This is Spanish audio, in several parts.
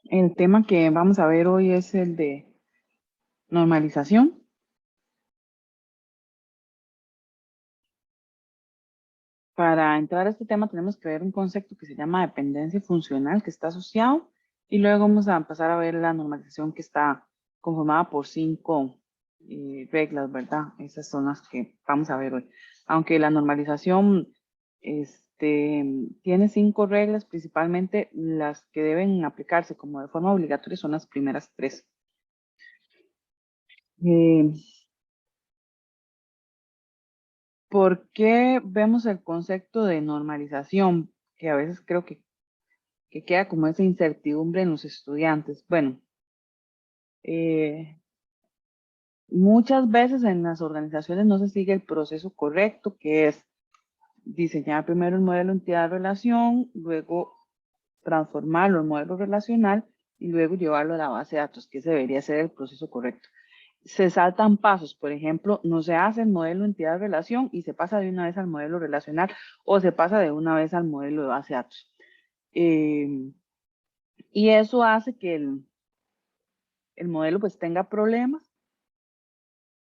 El tema que vamos a ver hoy es el de normalización. Para entrar a este tema tenemos que ver un concepto que se llama dependencia funcional que está asociado y luego vamos a pasar a ver la normalización que está conformada por 5 reglas, ¿verdad? Esas son las que vamos a ver hoy. Aunque la normalización tiene 5 reglas, principalmente las que deben aplicarse como de forma obligatoria son las primeras 3. ¿Por qué vemos el concepto de normalización? Que a veces creo que queda como esa incertidumbre en los estudiantes. Bueno, eh, muchas veces en las organizaciones no se sigue el proceso correcto, que es diseñar primero el modelo entidad-relación, luego transformarlo en modelo relacional y luego llevarlo a la base de datos, que ese debería ser el proceso correcto. Se saltan pasos, por ejemplo, no se hace el modelo entidad-relación y se pasa de una vez al modelo relacional o se pasa de una vez al modelo de base de datos. Y eso hace que el modelo pues tenga problemas,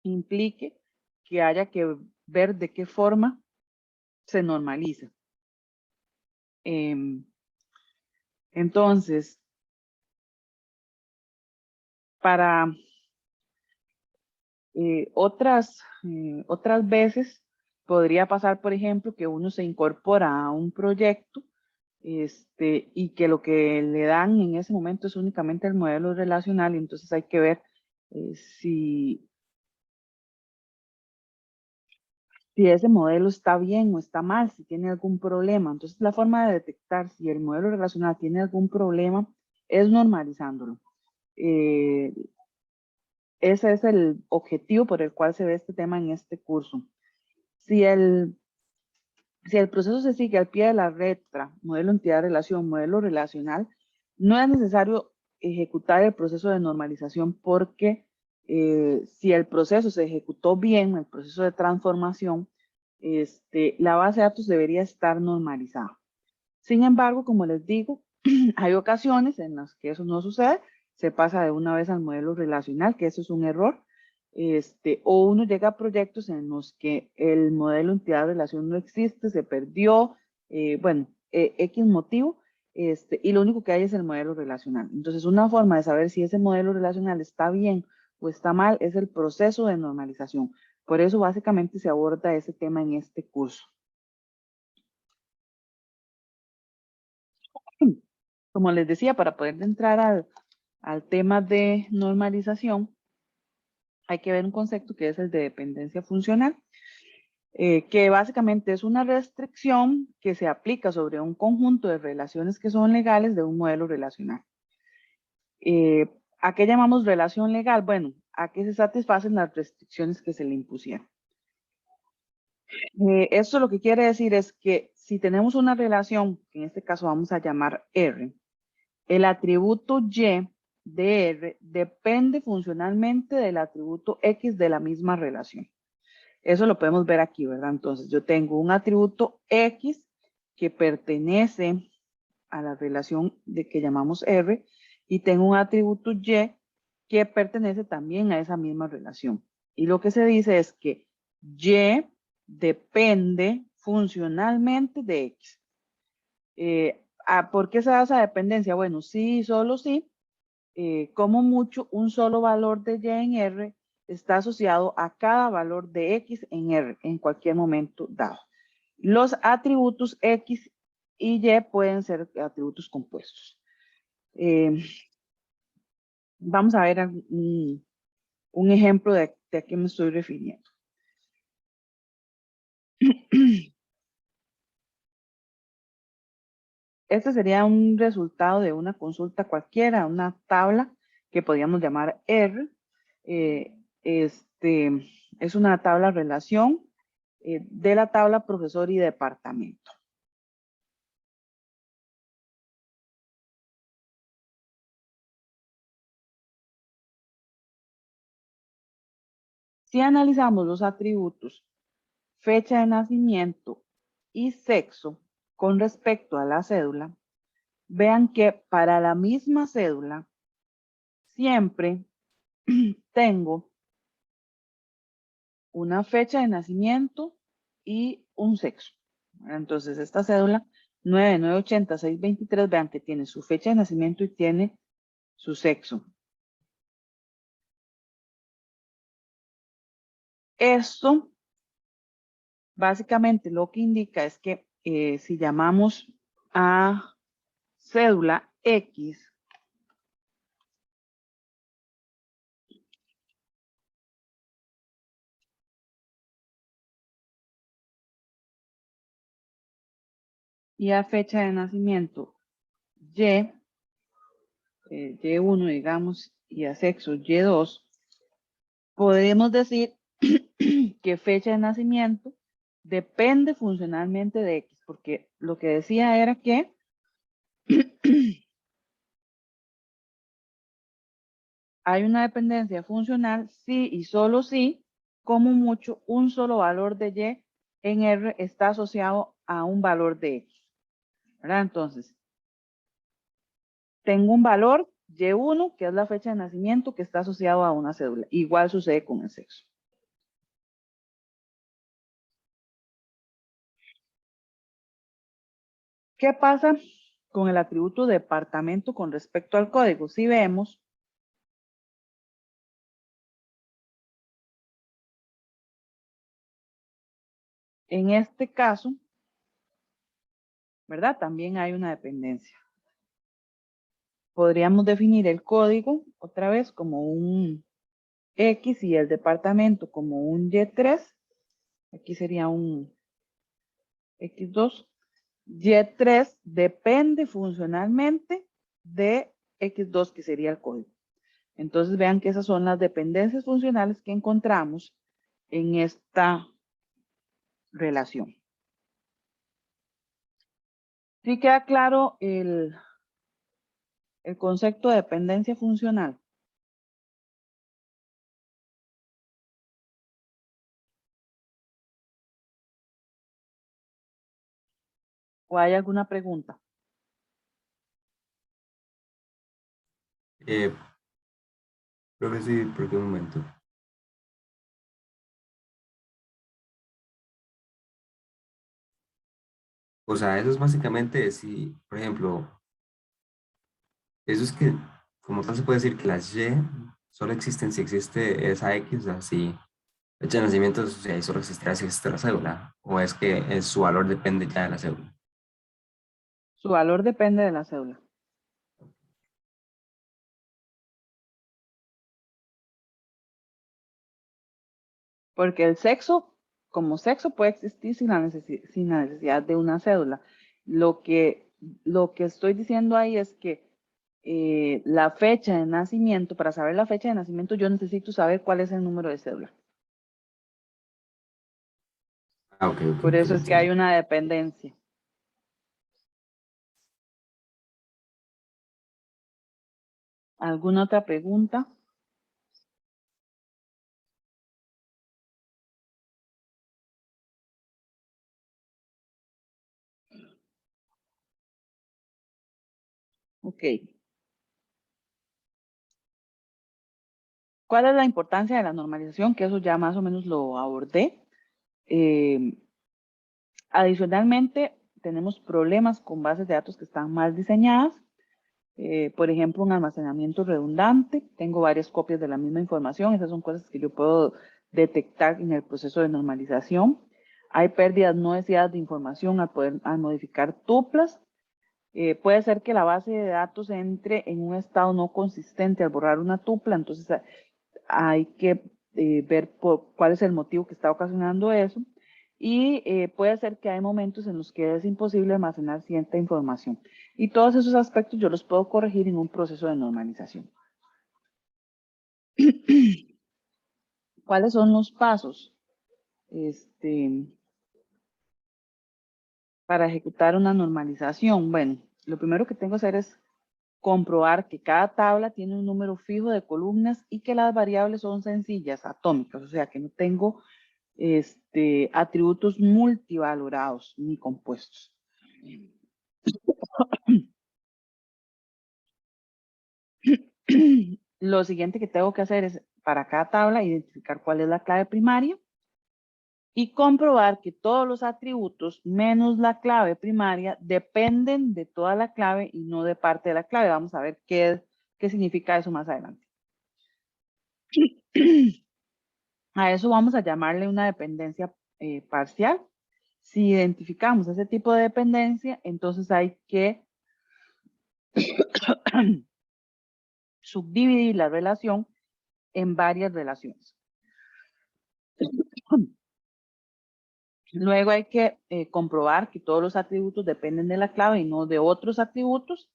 implique que haya que ver de qué forma se normaliza. Entonces, para otras veces podría pasar, por ejemplo, que uno se incorpora a un proyecto y que lo que le dan en ese momento es únicamente el modelo relacional y entonces hay que ver si ese modelo está bien o está mal, si tiene algún problema. Entonces la forma de detectar si el modelo relacional tiene algún problema es normalizándolo. Eh, Ese es el objetivo por el cual se ve este tema en este curso. Si el, si el proceso se sigue al pie de la letra, modelo entidad-relación, modelo relacional, no es necesario ejecutar el proceso de normalización porque si el proceso se ejecutó bien, el proceso de transformación, la base de datos debería estar normalizada. Sin embargo, como les digo, hay ocasiones en las que eso no sucede, se pasa de una vez al modelo relacional, que eso es un error, o uno llega a proyectos en los que el modelo entidad-relación no existe, se perdió, X motivo, y lo único que hay es el modelo relacional. Entonces, una forma de saber si ese modelo relacional está bien o está mal es el proceso de normalización. Por eso, básicamente, se aborda ese tema en este curso. Como les decía, para poder entrar al tema de normalización, hay que ver un concepto que es el de dependencia funcional, que básicamente es una restricción que se aplica sobre un conjunto de relaciones que son legales de un modelo relacional. ¿A qué llamamos relación legal? Bueno, a que se satisfacen las restricciones que se le impusieron. Esto lo que quiere decir es que si tenemos una relación, que en este caso vamos a llamar R, el atributo Y de R depende funcionalmente del atributo X de la misma relación. Eso lo podemos ver aquí, ¿verdad? Entonces, yo tengo un atributo X que pertenece a la relación de que llamamos R y tengo un atributo Y que pertenece también a esa misma relación. Y lo que se dice es que Y depende funcionalmente de X. ¿Por qué se da esa dependencia? Bueno, sí, solo sí, como mucho, un solo valor de Y en R está asociado a cada valor de X en R en cualquier momento dado. Los atributos X y Y pueden ser atributos compuestos. Vamos a ver un ejemplo de a qué me estoy refiriendo. Este sería un resultado de una consulta cualquiera, una tabla que podríamos llamar R. Eh, es una tabla relación de la tabla profesor y departamento. Si analizamos los atributos fecha de nacimiento y sexo con respecto a la cédula, vean que para la misma cédula siempre tengo una fecha de nacimiento y un sexo. Entonces, esta cédula 9980623, vean que tiene su fecha de nacimiento y tiene su sexo. Esto básicamente lo que indica es que si llamamos a cédula X, y a fecha de nacimiento Y, Y1, digamos, y a sexo Y2, podemos decir que fecha de nacimiento depende funcionalmente de X, porque lo que decía era que hay una dependencia funcional si y solo si, como mucho, un solo valor de Y en R está asociado a un valor de X, ¿verdad? Entonces, tengo un valor Y1, que es la fecha de nacimiento, que está asociado a una cédula. Igual sucede con el sexo. ¿Qué pasa con el atributo departamento con respecto al código? Si vemos, en este caso, ¿verdad? También hay una dependencia. Podríamos definir el código otra vez como un X y el departamento como un Y3. Aquí sería un X2. Y3 depende funcionalmente de X2, que sería el código. Entonces vean que esas son las dependencias funcionales que encontramos en esta relación. ¿Sí queda claro el concepto de dependencia funcional? ¿O hay alguna pregunta? Creo que sí, porque un momento. O sea, eso es básicamente si, por ejemplo, eso es que, como tal, se puede decir que las Y solo existen si existe esa X, o sea, si fecha de nacimiento, o sea, ahí solo existirá si existe la cédula, o es que su valor depende ya de la cédula. Su valor depende de la cédula. Porque el sexo, como sexo, puede existir sin la necesidad de una cédula. Lo que, lo que estoy diciendo ahí es que la fecha de nacimiento, para saber la fecha de nacimiento, yo necesito saber cuál es el número de cédula. Ah, ok, ok, Por ok, eso ya es que hay entiendo. una dependencia. ¿Alguna otra pregunta? Ok. ¿Cuál es la importancia de la normalización? Que eso ya más o menos lo abordé. Eh, Adicionalmente, tenemos problemas con bases de datos que están mal diseñadas. Por ejemplo, un almacenamiento redundante. Tengo varias copias de la misma información. Esas son cosas que yo puedo detectar en el proceso de normalización. Hay pérdidas no deseadas de información al modificar tuplas. Puede ser que la base de datos entre en un estado no consistente al borrar una tupla. Entonces hay que ver cuál es el motivo que está ocasionando eso. Y puede ser que hay momentos en los que es imposible almacenar cierta información. Y todos esos aspectos yo los puedo corregir en un proceso de normalización. ¿Cuáles son los pasos para ejecutar una normalización? Bueno, lo primero que tengo que hacer es comprobar que cada tabla tiene un número fijo de columnas y que las variables son sencillas, atómicas, o sea que no tengo atributos multivalorados ni compuestos. lo siguiente que tengo que hacer es, para cada tabla, identificar cuál es la clave primaria y comprobar que todos los atributos menos la clave primaria dependen de toda la clave y no de parte de la clave. Vamos a ver qué significa eso más adelante. A eso vamos a llamarle una dependencia parcial. Si identificamos ese tipo de dependencia, entonces hay que subdividir la relación en varias relaciones. Luego hay que comprobar que todos los atributos dependen de la clave y no de otros atributos,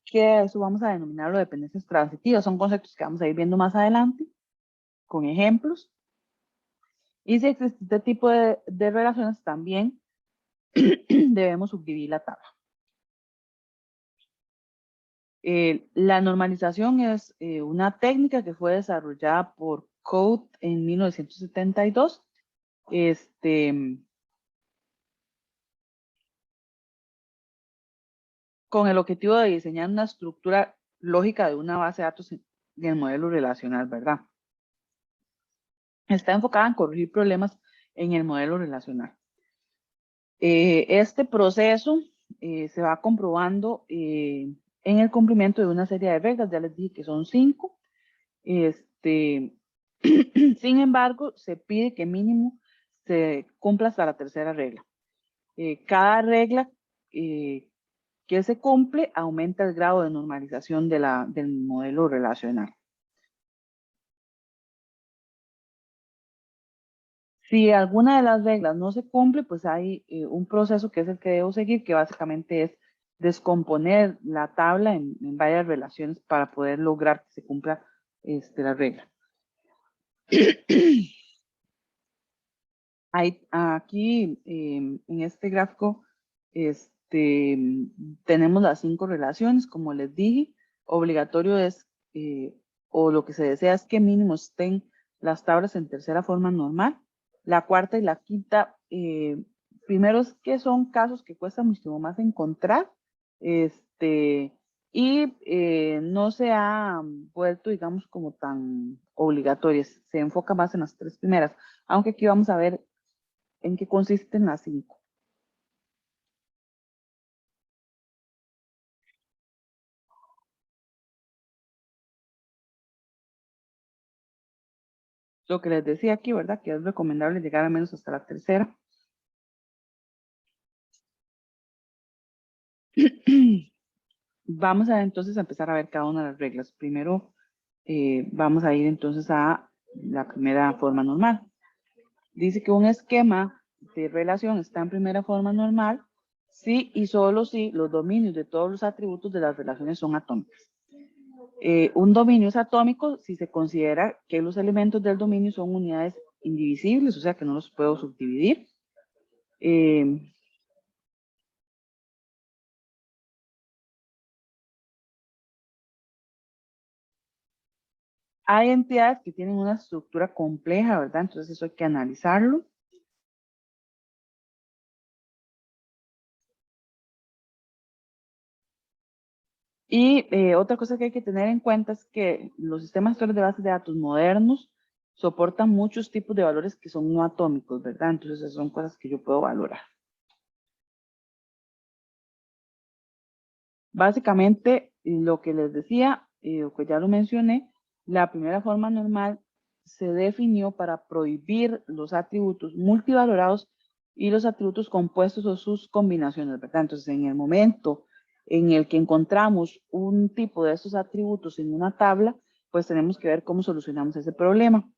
que eso vamos a denominarlo dependencias transitivas. Son conceptos que vamos a ir viendo más adelante con ejemplos. Y si existe este tipo de relaciones, también debemos subdividir la tabla. La normalización es una técnica que fue desarrollada por Coate en 1972. Con el objetivo de diseñar una estructura lógica de una base de datos en el modelo relacional, ¿verdad? Está enfocada en corregir problemas en el modelo relacional. Este proceso se va comprobando en el cumplimiento de una serie de reglas, ya les dije que son 5. Sin embargo, se pide que mínimo se cumpla hasta la tercera regla. Cada regla que se cumple aumenta el grado de normalización del modelo relacional. Si alguna de las reglas no se cumple, pues hay un proceso que es el que debo seguir, que básicamente es descomponer la tabla en varias relaciones para poder lograr que se cumpla la regla. Aquí en este gráfico tenemos las 5 relaciones, como les dije. Obligatorio es, o lo que se desea es que mínimo estén las tablas en tercera forma normal. La cuarta y la quinta, primero es que son casos que cuesta muchísimo más encontrar, y no se ha vuelto, digamos, como tan obligatorias. Se enfoca más en las 3 primeras, aunque aquí vamos a ver en qué consisten las 5. Lo que les decía aquí, ¿verdad? Que es recomendable llegar al menos hasta la tercera. Vamos a entonces a empezar a ver cada una de las reglas. Primero vamos a ir entonces a la primera forma normal. Dice que un esquema de relación está en primera forma normal si y solo si los dominios de todos los atributos de las relaciones son atómicas. Un dominio es atómico si se considera que los elementos del dominio son unidades indivisibles, o sea que no los puedo subdividir. Hay entidades que tienen una estructura compleja, ¿verdad? Entonces eso hay que analizarlo. Y otra cosa que hay que tener en cuenta es que los sistemas gestores de bases de datos modernos soportan muchos tipos de valores que son no atómicos, ¿verdad? Entonces esas son cosas que yo puedo valorar. Básicamente, lo que les decía, o que ya lo mencioné, la primera forma normal se definió para prohibir los atributos multivalorados y los atributos compuestos o sus combinaciones, ¿verdad? Entonces, en el momento en el que encontramos un tipo de estos atributos en una tabla, pues tenemos que ver cómo solucionamos ese problema.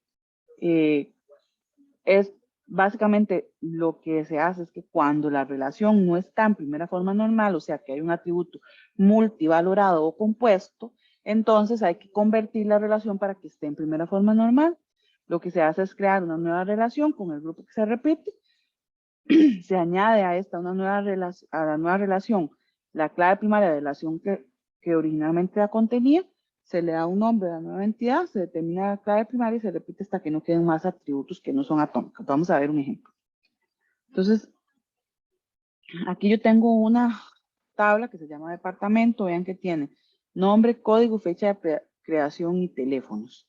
Es básicamente lo que se hace es que cuando la relación no está en primera forma normal, o sea que hay un atributo multivalorado o compuesto, entonces hay que convertir la relación para que esté en primera forma normal. Lo que se hace es crear una nueva relación con el grupo que se repite. Se añade a esta una nueva relación la clave primaria de relación que originalmente la contenía, se le da un nombre a la nueva entidad, se determina la clave primaria y se repite hasta que no queden más atributos que no son atómicos. Vamos a ver un ejemplo. Entonces, aquí yo tengo una tabla que se llama departamento, vean que tiene nombre, código, fecha creación y teléfonos.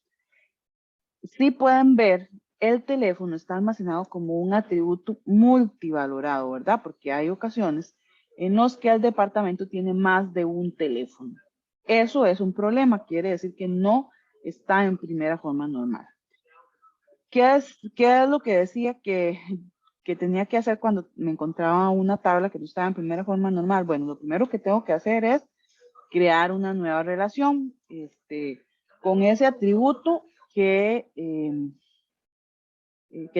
Si pueden ver, el teléfono está almacenado como un atributo multivalorado, ¿verdad? Porque hay ocasiones en los que el departamento tiene más de un teléfono. Eso es un problema, quiere decir que no está en primera forma normal. ¿Qué es lo que decía que tenía que hacer cuando me encontraba una tabla que no estaba en primera forma normal? Bueno, lo primero que tengo que hacer es crear una nueva relación con ese atributo que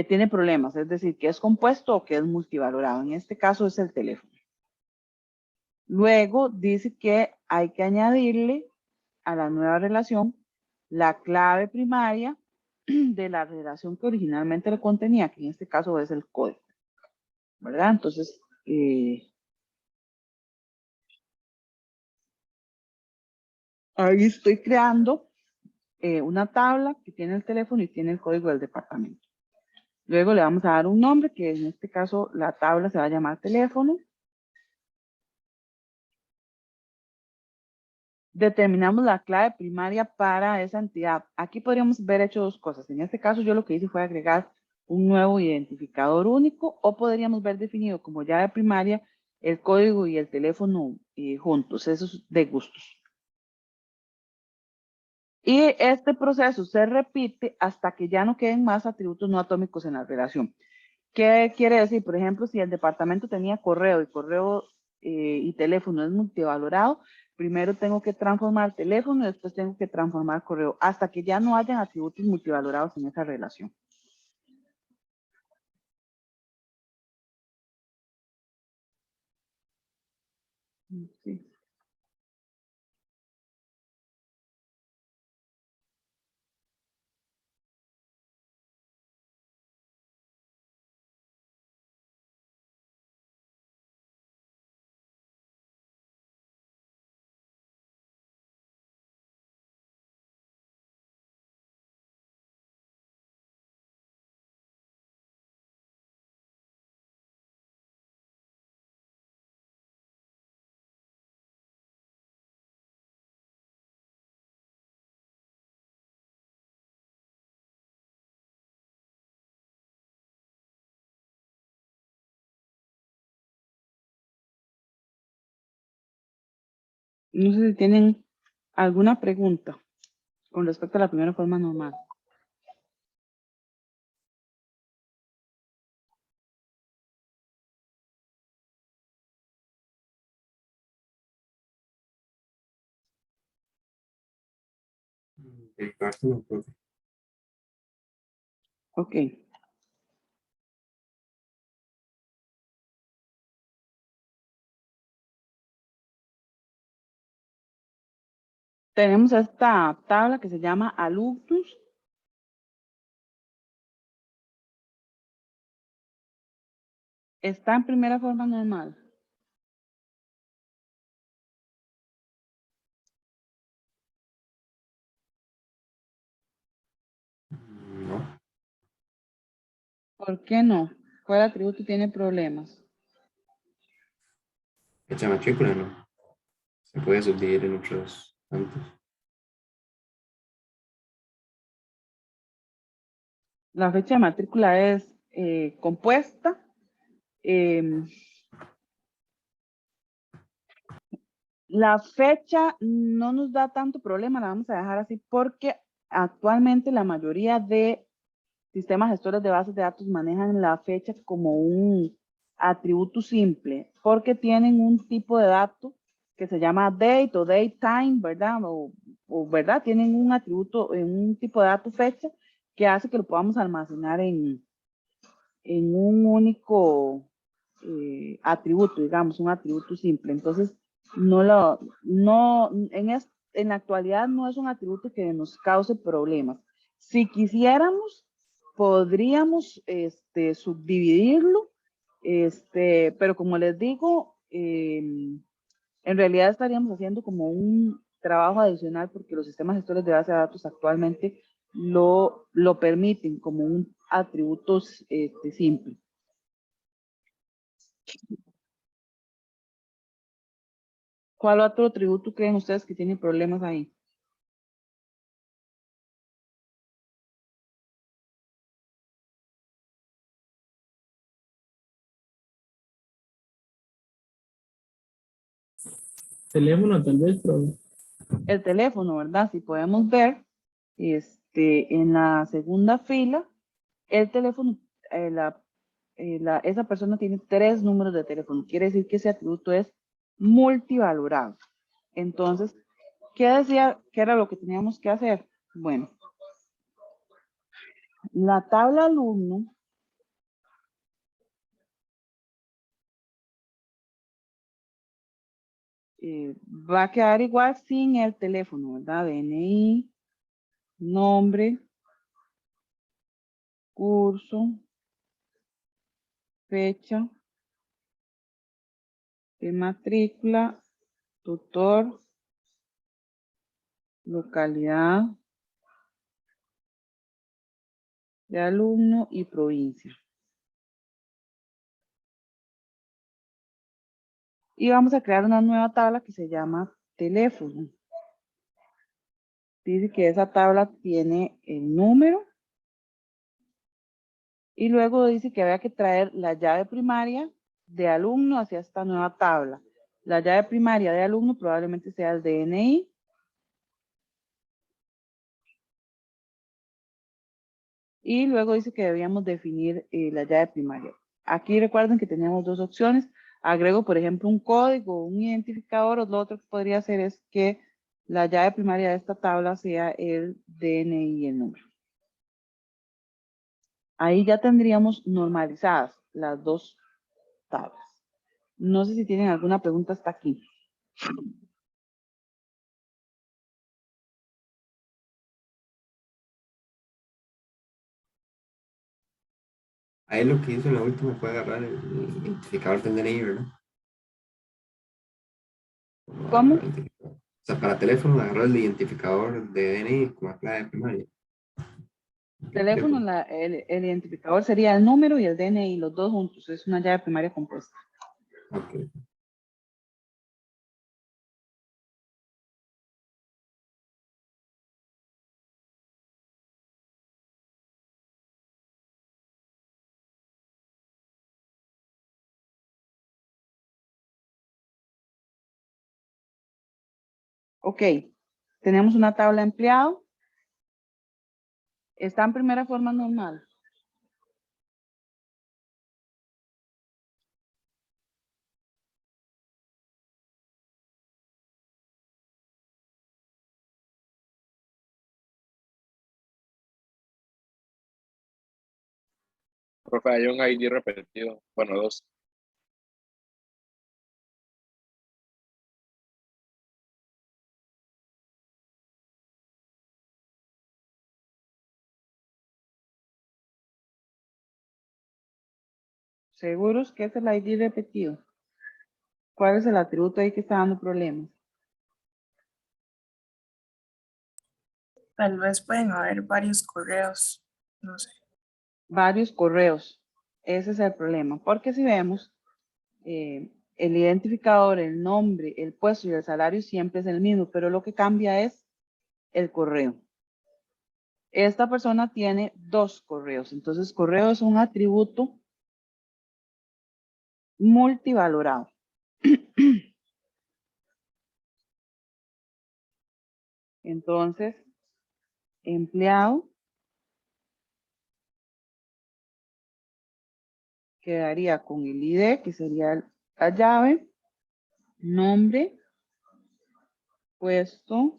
tiene problemas, es decir, que es compuesto o que es multivalorado. En este caso es el teléfono. Luego dice que hay que añadirle a la nueva relación la clave primaria de la relación que originalmente lo contenía, que en este caso es el código, ¿verdad? Entonces, ahí estoy creando una tabla que tiene el teléfono y tiene el código del departamento. Luego le vamos a dar un nombre, que en este caso la tabla se va a llamar teléfono. Determinamos la clave primaria para esa entidad. Aquí podríamos haber hecho dos cosas. En este caso yo lo que hice fue agregar un nuevo identificador único, o podríamos ver definido como llave primaria el código y el teléfono juntos. Eso es de gustos. Y este proceso se repite hasta que ya no queden más atributos no atómicos en la relación. ¿Qué quiere decir? Por ejemplo, si el departamento tenía correo y correo y teléfono es multivalorado, primero tengo que transformar teléfono y después tengo que transformar correo hasta que ya no hayan atributos multivalorados en esa relación. Sí. No sé si tienen alguna pregunta con respecto a la primera forma normal. De parte no, profe. Ok. Tenemos esta tabla que se llama alumnos. Está en primera forma normal. No, ¿Por qué no? ¿Cuál atributo tiene problemas? fecha matrícula no. Se puede subdividir en otros tantos. La fecha de matrícula es compuesta. La fecha no nos da tanto problema, la vamos a dejar así porque actualmente la mayoría de sistemas gestores de bases de datos manejan la fecha como un atributo simple porque tienen un tipo de dato que se llama date o date time, ¿verdad? ¿verdad? Tienen un atributo, un tipo de dato fecha que hace que lo podamos almacenar en un único atributo, digamos, un atributo simple. Entonces, en la actualidad no es un atributo que nos cause problemas. Si quisiéramos, podríamos subdividirlo, pero como les digo, en realidad estaríamos haciendo como un trabajo adicional porque los sistemas gestores de base de datos actualmente lo permiten como un atributo simple. ¿Cuál otro atributo creen ustedes que tiene problemas ahí? Teléfono tal vez, pero El teléfono, ¿verdad? Si podemos ver, en la segunda fila, el teléfono, esa persona tiene 3 números de teléfono. Quiere decir que ese atributo es multivalorado. Entonces, ¿qué decía? ¿Qué era lo que teníamos que hacer? Bueno, la tabla alumno va a quedar igual sin el teléfono, ¿verdad? DNI, nombre, curso, fecha de matrícula, tutor, localidad de alumno y provincia. Y vamos a crear una nueva tabla que se llama teléfono. Dice que esa tabla tiene el número y luego dice que había que traer la llave primaria de alumno hacia esta nueva tabla. La llave primaria de alumno probablemente sea el DNI. Y luego dice que debíamos definir la llave primaria. Aquí recuerden que tenemos 2 opciones. Agrego, por ejemplo, un código, un identificador, o lo otro que podría hacer es que la llave primaria de esta tabla sea el DNI y el número. Ahí ya tendríamos normalizadas las 2 tablas. No sé si tienen alguna pregunta hasta aquí. Ahí lo que hizo en la última fue agarrar el identificador del DNI, ¿verdad? Como ¿Cómo? agarrar el identificador. O sea, para teléfono agarrar el identificador de DNI como clave primaria. El Teléfono, teléfono. el identificador sería el número y el DNI, los dos juntos. Es una llave primaria compuesta. Ok. Ok, tenemos una tabla empleado. Está en primera forma normal. Profe, hay un ID repetido. Bueno, dos. Seguros que es el ID repetido. ¿Cuál es el atributo ahí que está dando problemas? Tal vez pueden haber varios correos, no sé. Varios correos. Ese es el problema. Porque si vemos, el identificador, el nombre, el puesto y el salario siempre es el mismo, pero lo que cambia es el correo. Esta persona tiene 2 correos. Entonces, correo es un atributo multivalorado. Entonces, empleado quedaría con el ID, que sería la llave, nombre, puesto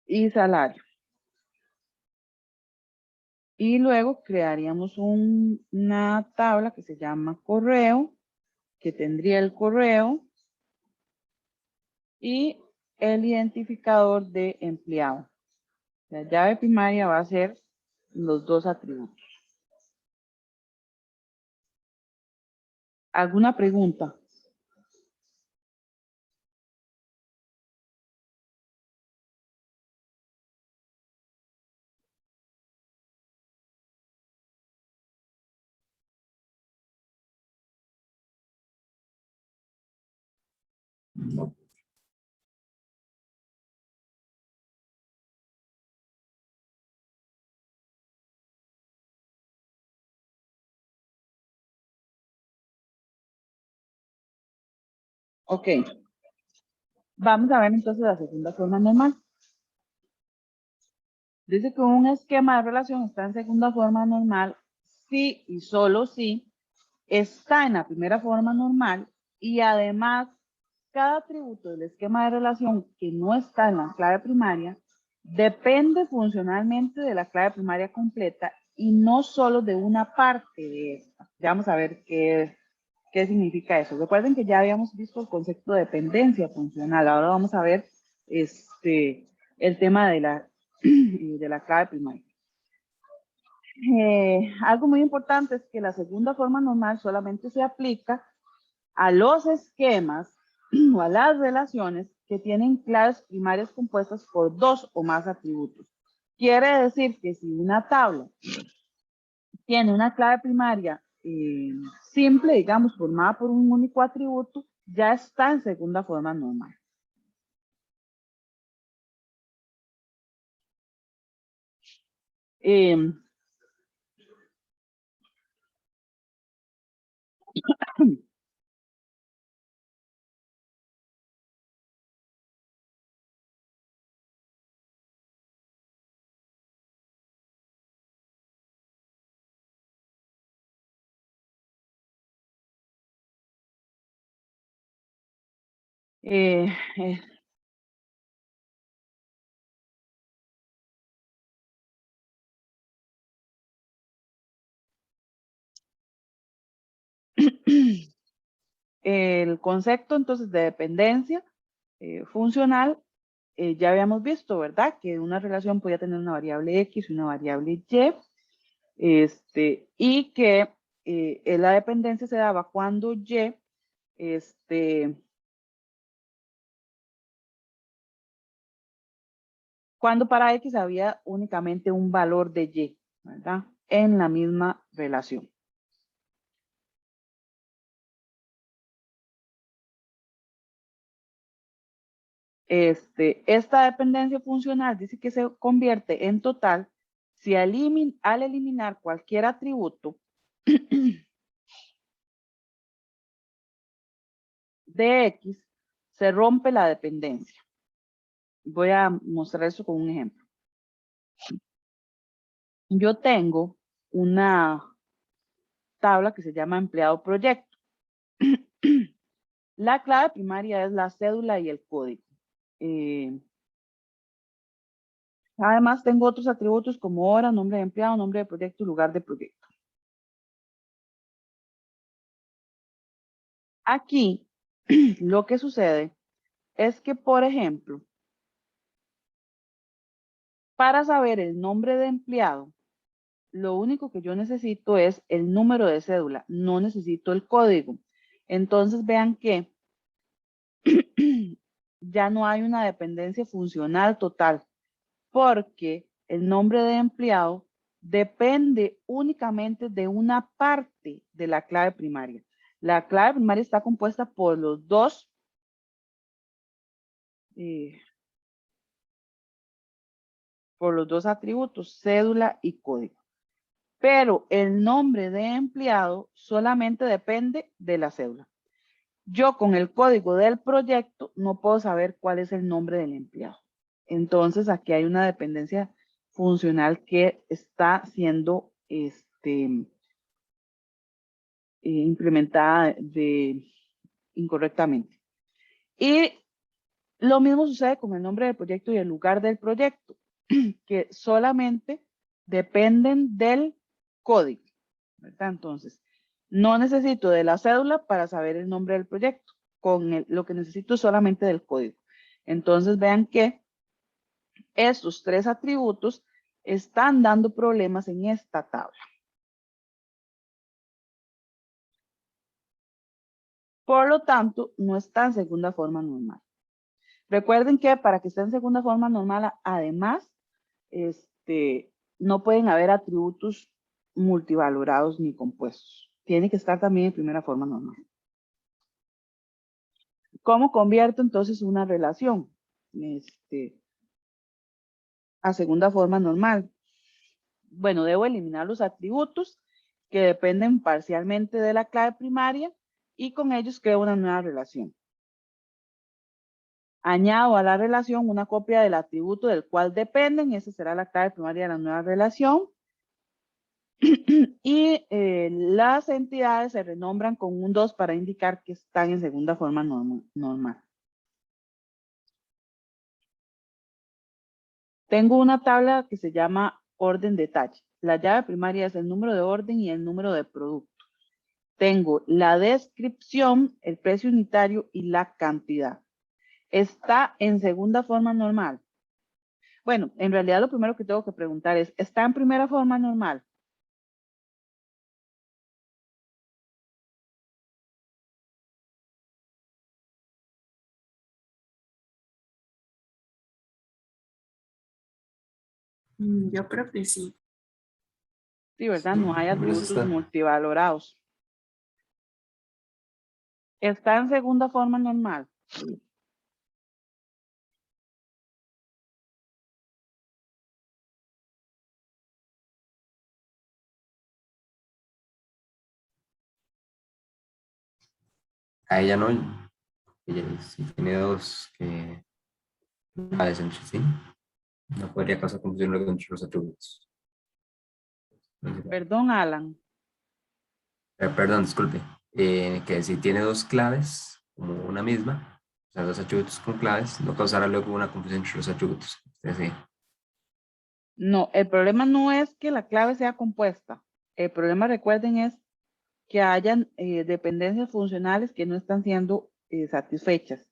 y salario. Y luego crearíamos una tabla que se llama correo, que tendría el correo y el identificador de empleado. La llave primaria va a ser los 2 atributos. ¿Alguna pregunta? No. Ok. Vamos a ver entonces la segunda forma normal. Dice que un esquema de relación está en segunda forma normal si y solo si está en la primera forma normal y además cada atributo del esquema de relación que no está en la clave primaria depende funcionalmente de la clave primaria completa y no solo de una parte de esta. Ya vamos a ver qué significa eso. Recuerden que ya habíamos visto el concepto de dependencia funcional. Ahora vamos a ver el tema de la clave primaria. Algo muy importante es que la segunda forma normal solamente se aplica a los esquemas o a las relaciones que tienen claves primarias compuestas por dos o más atributos. Quiere decir que si una tabla tiene una clave primaria simple, digamos, formada por un único atributo, ya está en segunda forma normal. Eh, eh, el concepto entonces de dependencia funcional ya habíamos visto, ¿verdad? Que una relación podía tener una variable X y una variable Y, y que la dependencia se daba cuando Y, cuando para X había únicamente un valor de Y, ¿verdad? En la misma relación. Esta dependencia funcional dice que se convierte en total si al eliminar cualquier atributo de X, se rompe la dependencia. Voy a mostrar eso con un ejemplo. Yo tengo una tabla que se llama empleado proyecto. La clave primaria es la cédula y el código. Además, tengo otros atributos como hora, nombre de empleado, nombre de proyecto y lugar de proyecto. Aquí, lo que sucede es que, por ejemplo, para saber el nombre de empleado, lo único que yo necesito es el número de cédula, no necesito el código. Entonces, vean que ya no hay una dependencia funcional total, porque el nombre de empleado depende únicamente de una parte de la clave primaria. La clave primaria está compuesta por los dos atributos, cédula y código. Pero el nombre de empleado solamente depende de la cédula. Yo con el código del proyecto no puedo saber cuál es el nombre del empleado. Entonces aquí hay una dependencia funcional que está siendo implementada incorrectamente. Y lo mismo sucede con el nombre del proyecto y el lugar del proyecto, que solamente dependen del código, ¿verdad? Entonces, no necesito de la cédula para saber el nombre del proyecto. Lo que necesito es solamente del código. Entonces, vean que estos tres atributos están dando problemas en esta tabla. Por lo tanto, no está en segunda forma normal. Recuerden que para que esté en segunda forma normal, además, no pueden haber atributos multivalorados ni compuestos. Tiene que estar también en primera forma normal. ¿Cómo convierto entonces una relación a segunda forma normal? Bueno, debo eliminar los atributos que dependen parcialmente de la clave primaria y con ellos creo una nueva relación. Añado a la relación una copia del atributo del cual dependen, esa será la clave primaria de la nueva relación. Y las entidades se renombran con un 2 para indicar que están en segunda forma normal. Tengo una tabla que se llama orden detalle. La llave primaria es el número de orden y el número de producto. Tengo la descripción, el precio unitario y la cantidad. Está en segunda forma normal. Bueno, en realidad lo primero que tengo que preguntar es, ¿está en primera forma normal? Yo creo que sí. Sí, ¿verdad? Sí, No hay por eso atributos está. multivalorados. Está en segunda forma normal. A ella no. Ella sí tiene dos que claves entre sí. No podría causar confusión luego entre los atributos. Perdón, Alan. Perdón, disculpe. Que si tiene dos claves, como una misma, o sea, dos atributos con claves, no causará luego una confusión entre los atributos. Sí. No, el problema no es que la clave sea compuesta. El problema, recuerden, es que hayan dependencias funcionales que no están siendo satisfechas.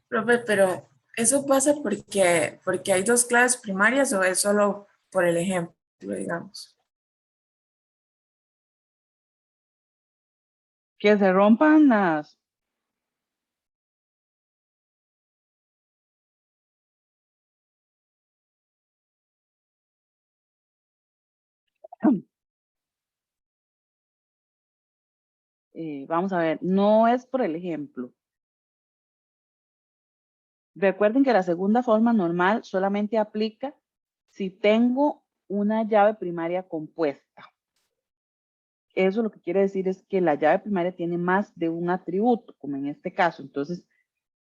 Profe, pero ¿eso pasa porque hay dos claves primarias o es solo por el ejemplo, digamos? Que se rompan las... vamos a ver, no es por el ejemplo. Recuerden que la segunda forma normal solamente aplica si tengo una llave primaria compuesta. Eso lo que quiere decir es que la llave primaria tiene más de un atributo, como en este caso. Entonces,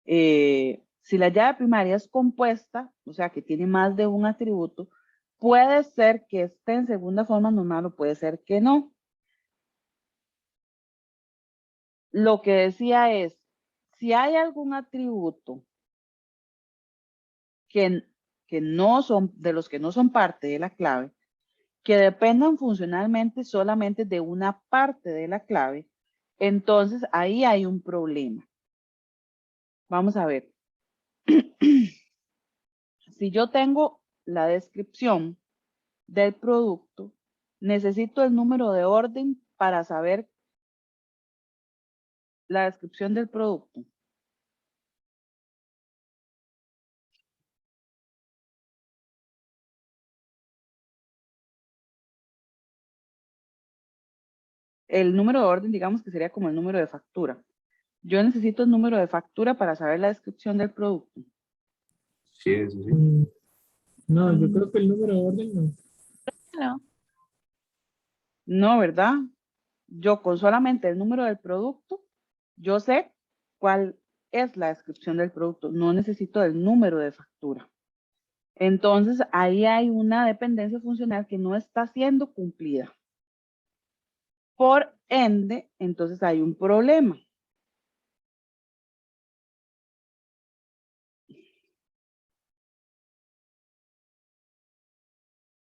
si la llave primaria es compuesta, o sea que tiene más de un atributo, puede ser que esté en segunda forma normal o puede ser que no. Lo que decía es, si hay algún atributo que, que no son, de los que no son parte de la clave, que dependan funcionalmente solamente de una parte de la clave, entonces ahí hay un problema. Vamos a ver. Si yo tengo la descripción del producto, necesito el número de orden para saber la descripción del producto. El número de orden, digamos que sería como el número de factura. Yo necesito el número de factura para saber la descripción del producto. Sí, eso sí. No, yo creo que el número de orden no. No. No, ¿verdad? Yo con solamente el número del producto, yo sé cuál es la descripción del producto. No necesito el número de factura. Entonces, ahí hay una dependencia funcional que no está siendo cumplida. Por ende, entonces hay un problema.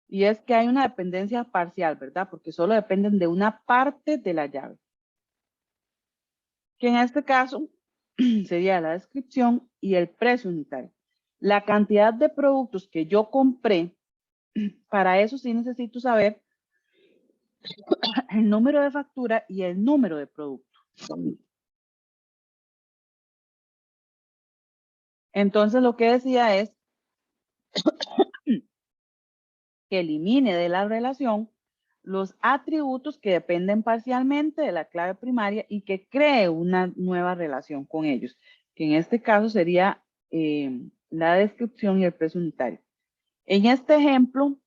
Y es que hay una dependencia parcial, ¿verdad? Porque solo dependen de una parte de la llave. Que en este caso sería la descripción y el precio unitario. La cantidad de productos que yo compré, para eso sí necesito saber el número de factura y el número de producto. Entonces lo que decía es que elimine de la relación los atributos que dependen parcialmente de la clave primaria y que cree una nueva relación con ellos, que en este caso sería la descripción y el precio unitario. En este ejemplo,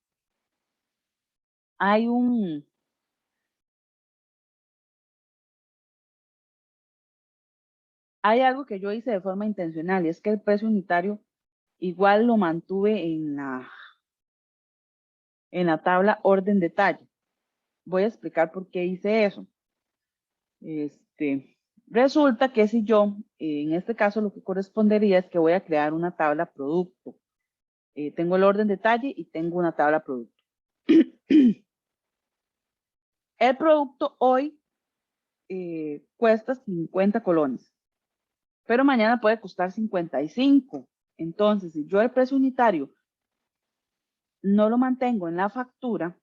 hay algo que yo hice de forma intencional, y es que el precio unitario igual lo mantuve en la tabla orden detalle. Voy a explicar por qué hice eso. Resulta que si yo, en este caso lo que correspondería es que voy a crear una tabla producto. Tengo el orden detalle y tengo una tabla producto. El producto hoy cuesta 50 colones, pero mañana puede costar 55. Entonces, si yo el precio unitario no lo mantengo en la factura,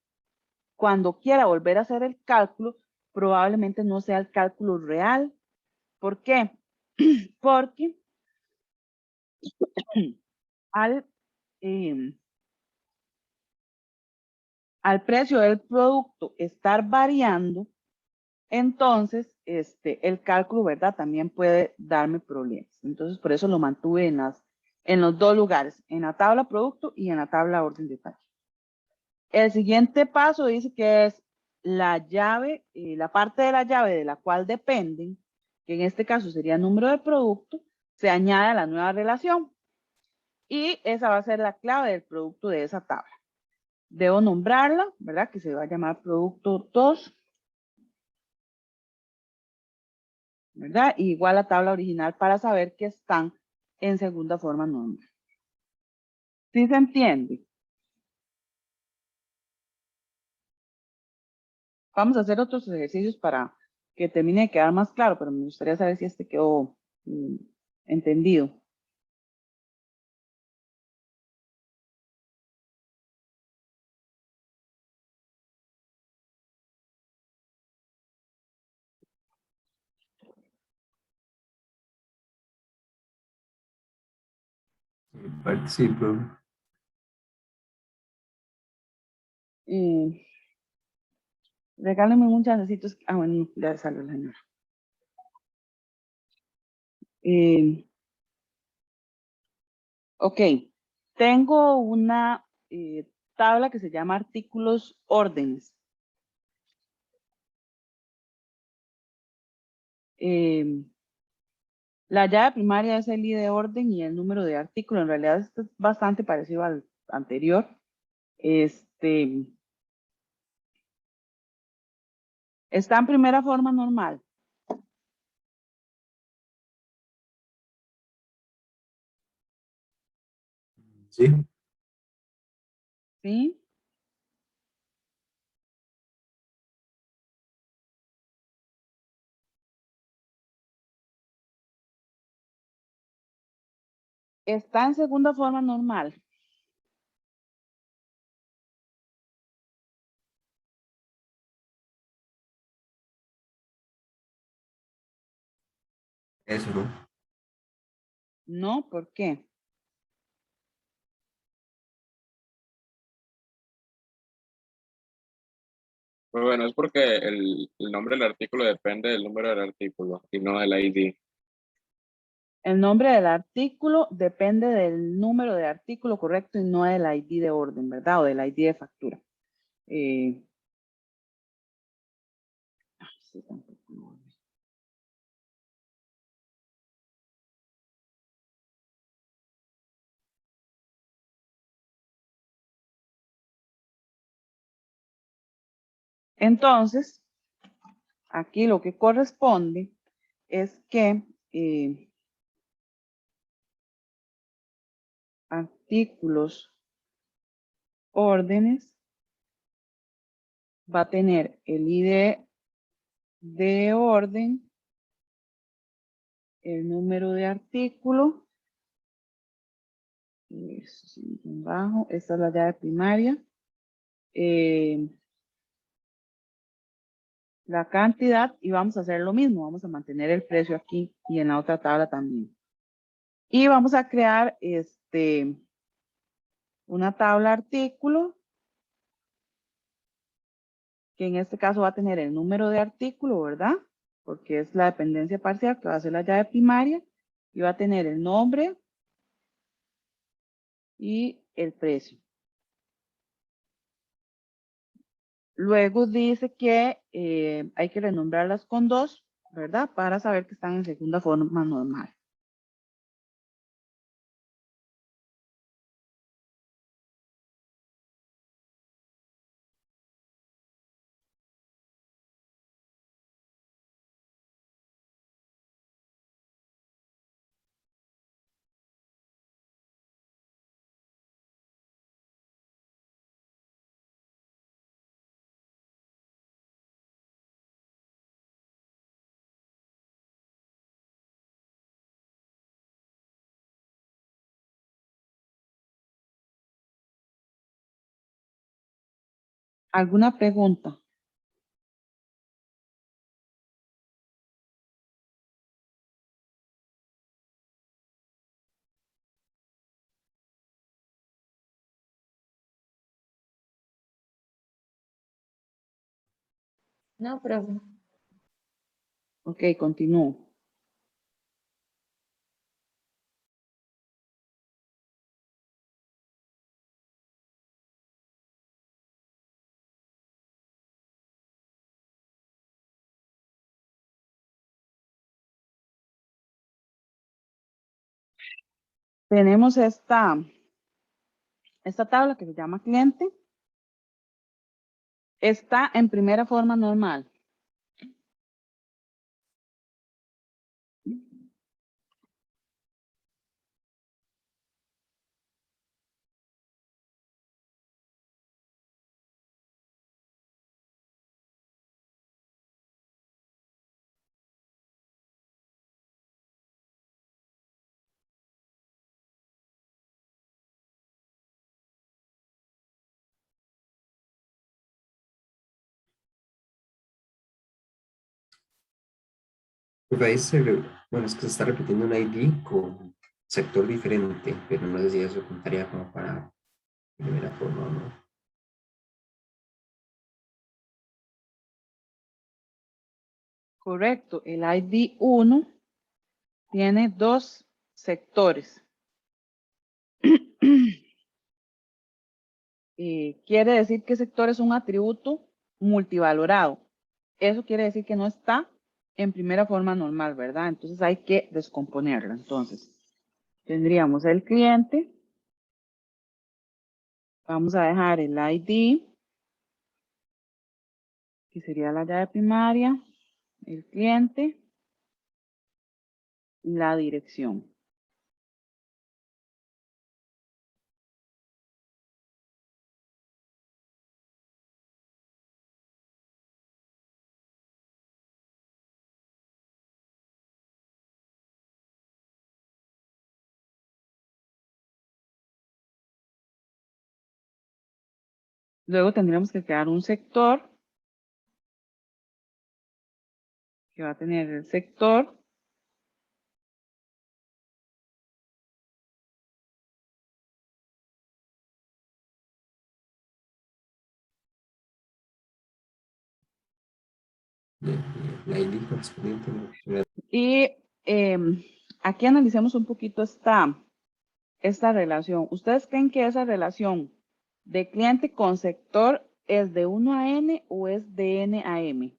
cuando quiera volver a hacer el cálculo, probablemente no sea el cálculo real. ¿Por qué? Porque al precio del producto estar variando, entonces el cálculo, ¿verdad? También puede darme problemas. Entonces, por eso lo mantuve en los dos lugares, en la tabla producto y en la tabla orden detalle. El siguiente paso dice que es la llave, la parte de la llave de la cual dependen, que en este caso sería el número de producto, se añade a la nueva relación. Y esa va a ser la clave del producto de esa tabla. Debo nombrarla, ¿verdad? Que se va a llamar producto 2, ¿verdad? Y igual la tabla original para saber que están en segunda forma normal. ¿Sí se entiende? Vamos a hacer otros ejercicios para que termine de quedar más claro, pero me gustaría saber si este quedó entendido. Participo. Regálenme un chancecito. Ah, bueno, ya salió la señora. Ok, tengo una tabla que se llama artículos órdenes. La llave primaria es el ID de orden y el número de artículo. En realidad esto es bastante parecido al anterior. Está en primera forma normal. Sí. ¿Sí? Está en segunda forma normal. Eso, ¿no? No, ¿por qué? Pues bueno, es porque el nombre del artículo depende del número del artículo y no del ID. El nombre del artículo depende del número de artículo correcto y no del ID de orden, ¿verdad? O del ID de factura. Sí, tampoco no. Entonces, aquí lo que corresponde es que artículos, órdenes, va a tener el ID de orden, el número de artículo, bajo, esta es la llave primaria, la cantidad y vamos a hacer lo mismo, vamos a mantener el precio aquí y en la otra tabla también. Y vamos a crear una tabla artículo que en este caso va a tener el número de artículo, ¿verdad? Porque es la dependencia parcial que va a ser la llave primaria, y va a tener el nombre y el precio. Luego dice que hay que renombrarlas con 2, ¿verdad? Para saber que están en segunda forma normal. ¿Alguna pregunta? No, profe. Ok, continúo. Tenemos esta tabla que se llama cliente. Está en primera forma normal. Pues ahí bueno, es que se está repitiendo un ID con sector diferente, pero no sé si eso contaría como para primera forma o no. Correcto, el ID 1 tiene 2 sectores. Quiere decir que sector es un atributo multivalorado. Eso quiere decir que no está en primera forma normal, ¿verdad? Entonces hay que descomponerlo. Entonces, tendríamos el cliente. Vamos a dejar el ID, que sería la llave primaria, el cliente, la dirección. Luego tendríamos que crear un sector, que va a tener el sector, La ID correspondiente. y aquí analicemos un poquito esta relación. ¿Ustedes creen que esa relación de cliente con sector es de 1 a n o es de n a m?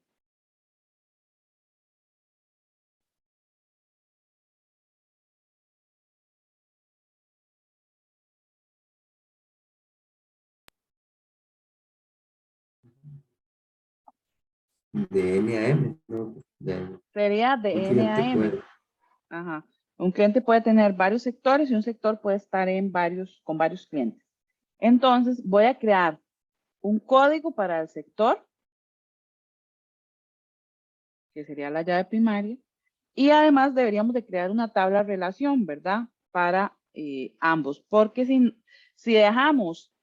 De N a M, ¿no? Sería de Un n cliente a m. puede, Ajá. Un cliente puede tener varios sectores y un sector puede estar con varios clientes. Entonces, voy a crear un código para el sector, que sería la llave primaria, y además deberíamos de crear una tabla relación, ¿verdad? Para ambos, porque si dejamos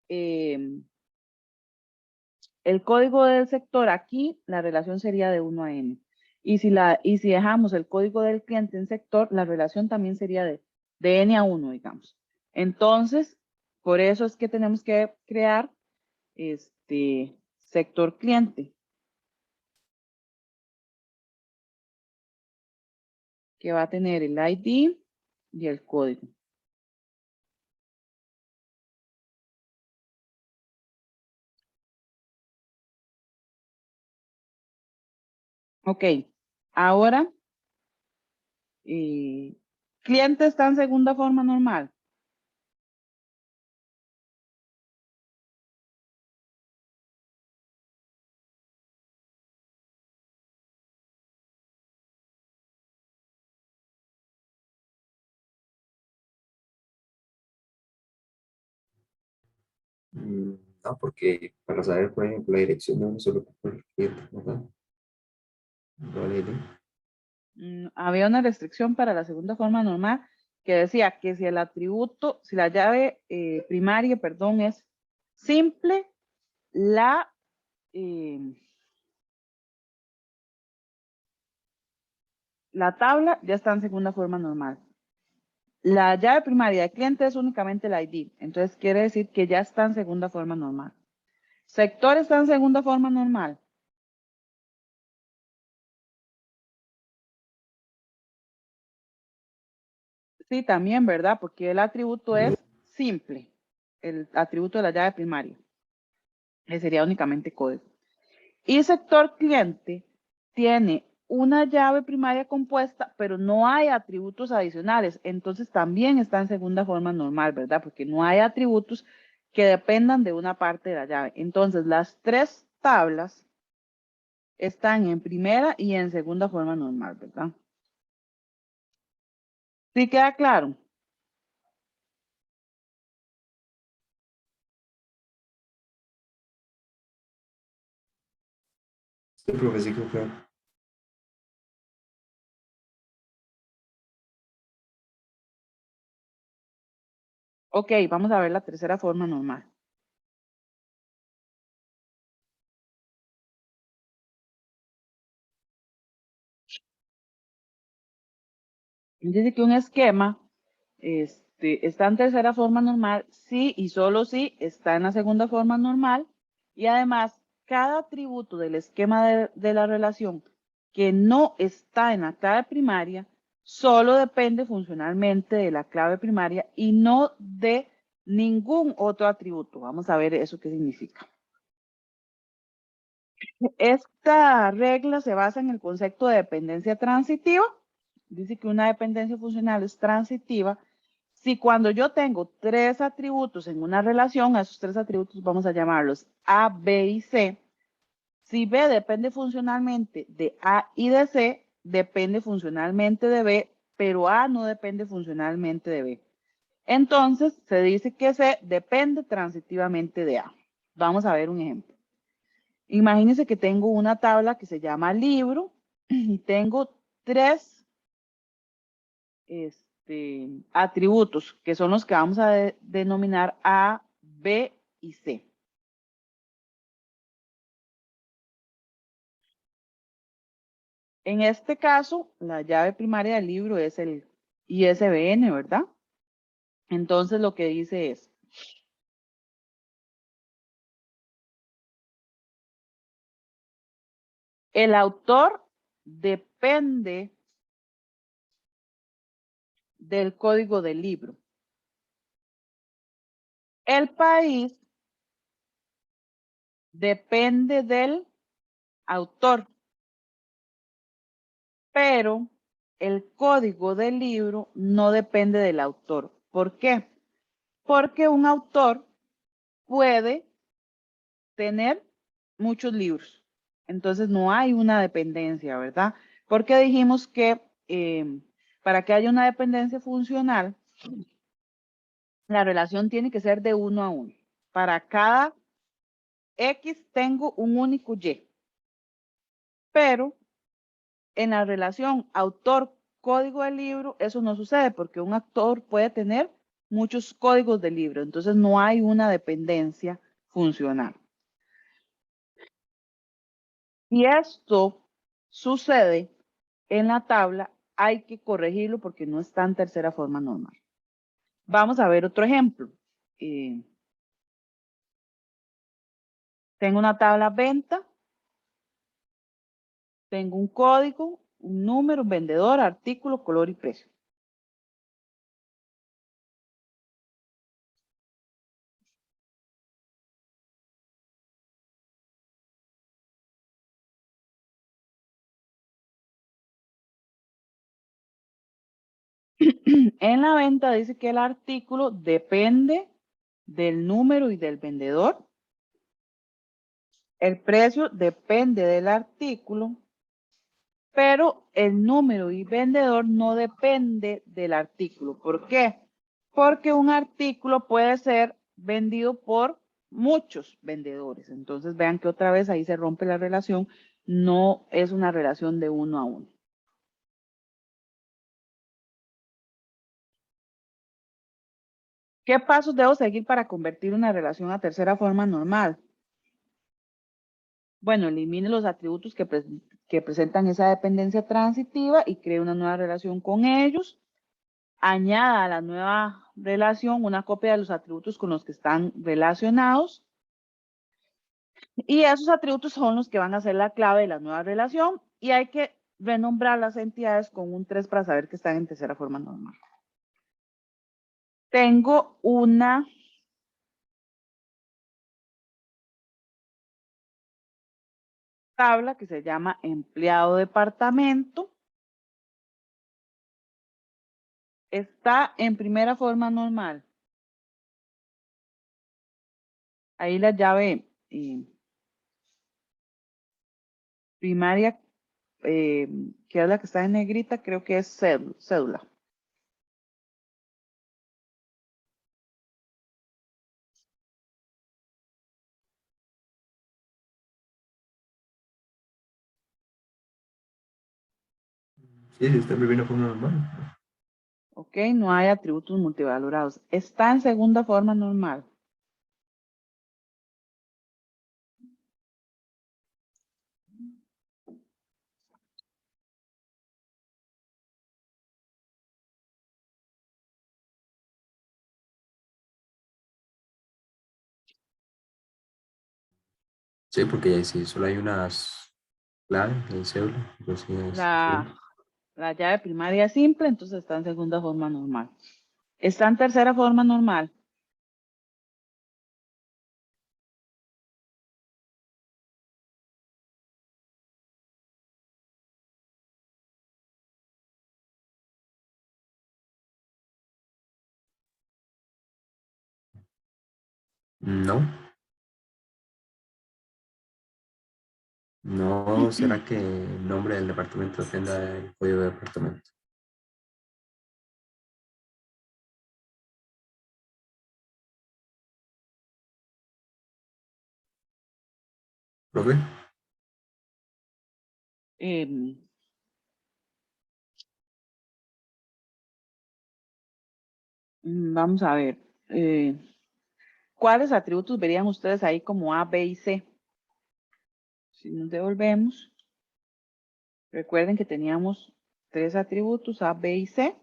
el código del sector aquí, la relación sería de 1 a n. Y si dejamos el código del cliente en sector, la relación también sería de n a 1, digamos. Entonces, por eso es que tenemos que crear sector cliente, que va a tener el ID y el código. Ok, ahora, cliente está en segunda forma normal. Mm, No, porque para saber, por ejemplo, la dirección de uno solo por el cliente, ¿verdad? No la idea. Había una restricción para la segunda forma normal que decía que si el atributo, si la llave primaria, perdón, es simple, la, la tabla ya está en segunda forma normal. La llave primaria de cliente es únicamente el ID, entonces quiere decir que ya está en segunda forma normal. Sector está en segunda forma normal. Sí, también, ¿verdad? Porque el atributo es simple, el atributo de la llave primaria, que sería únicamente código. Y sector cliente tiene una llave primaria compuesta, pero no hay atributos adicionales. Entonces también está en segunda forma normal, ¿verdad? Porque no hay atributos que dependan de una parte de la llave. Entonces las tres tablas están en primera y en segunda forma normal, ¿verdad? ¿Sí queda claro? Sí, profe, sí creo que Ok, vamos a ver la tercera forma normal. Dice que un esquema está en tercera forma normal, sí y solo si está en la segunda forma normal. Y además, cada atributo del esquema de la relación que no está en la clave primaria, solo depende funcionalmente de la clave primaria y no de ningún otro atributo. Vamos a ver eso qué significa. Esta regla se basa en el concepto de dependencia transitiva. Dice que una dependencia funcional es transitiva si cuando yo tengo tres atributos en una relación, a esos tres atributos vamos a llamarlos A, B y C. Si B depende funcionalmente de A y de C, depende funcionalmente de B, pero A no depende funcionalmente de B. Entonces, se dice que C depende transitivamente de A. Vamos a ver un ejemplo. Imagínense que tengo una tabla que se llama libro y tengo tres atributos que son los que vamos a denominar A, B y C. En este caso, la llave primaria del libro es el ISBN, ¿verdad? Entonces lo que dice es, el autor depende del código del libro. El país depende del autor, pero el código del libro no depende del autor. ¿Por qué? Porque un autor puede tener muchos libros. Entonces no hay una dependencia, ¿verdad? Porque dijimos que para que haya una dependencia funcional, la relación tiene que ser de 1 a 1. Para cada X tengo un único Y. Pero en la relación autor-código del libro, eso no sucede porque un autor puede tener muchos códigos del libro. Entonces no hay una dependencia funcional. Si esto sucede en la tabla, hay que corregirlo porque no está en tercera forma normal. Vamos a ver otro ejemplo. Tengo una tabla venta, tengo un código, un número, un vendedor, artículo, color y precio. En la venta dice que el artículo depende del número y del vendedor. El precio depende del artículo, pero el número y vendedor no depende del artículo. ¿Por qué? Porque un artículo puede ser vendido por muchos vendedores. Entonces vean que otra vez ahí se rompe la relación. No es una relación de uno a uno. ¿Qué pasos debo seguir para convertir una relación a tercera forma normal? Bueno, elimine los atributos que presentan esa dependencia transitiva y cree una nueva relación con ellos. Añada a la nueva relación una copia de los atributos con los que están relacionados. Y esos atributos son los que van a ser la clave de la nueva relación. Y hay que renombrar las entidades con un 3 para saber que están en tercera forma normal. Tengo una tabla que se llama empleado departamento. Está en primera forma normal. Ahí la llave primaria, que es la que está en negrita, creo que es cédula. Sí, sí, está en primera forma normal. Ok, no hay atributos multivalorados. Está en segunda forma normal. Sí, porque ahí sí, solo hay unas claves en cédula. Entonces, sí, La llave primaria es simple, entonces está en segunda forma normal. Está en tercera forma normal. no. No, ¿será que el nombre del departamento dependa del código de departamento? ¿Profe? Em, Vamos a ver. ¿Cuáles atributos verían ustedes ahí como A, B y C? Si nos devolvemos, recuerden que teníamos 3 atributos, A, B y C.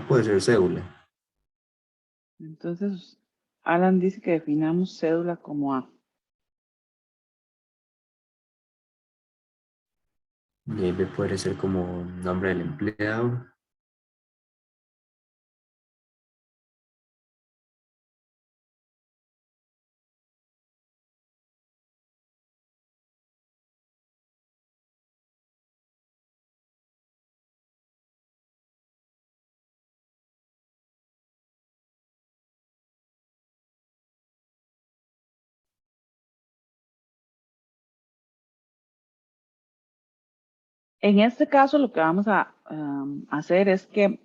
Puede ser cédula. Entonces, Alan dice que definamos cédula como A. Y ahí B puede ser como nombre del empleado. En este caso, lo que vamos a hacer es que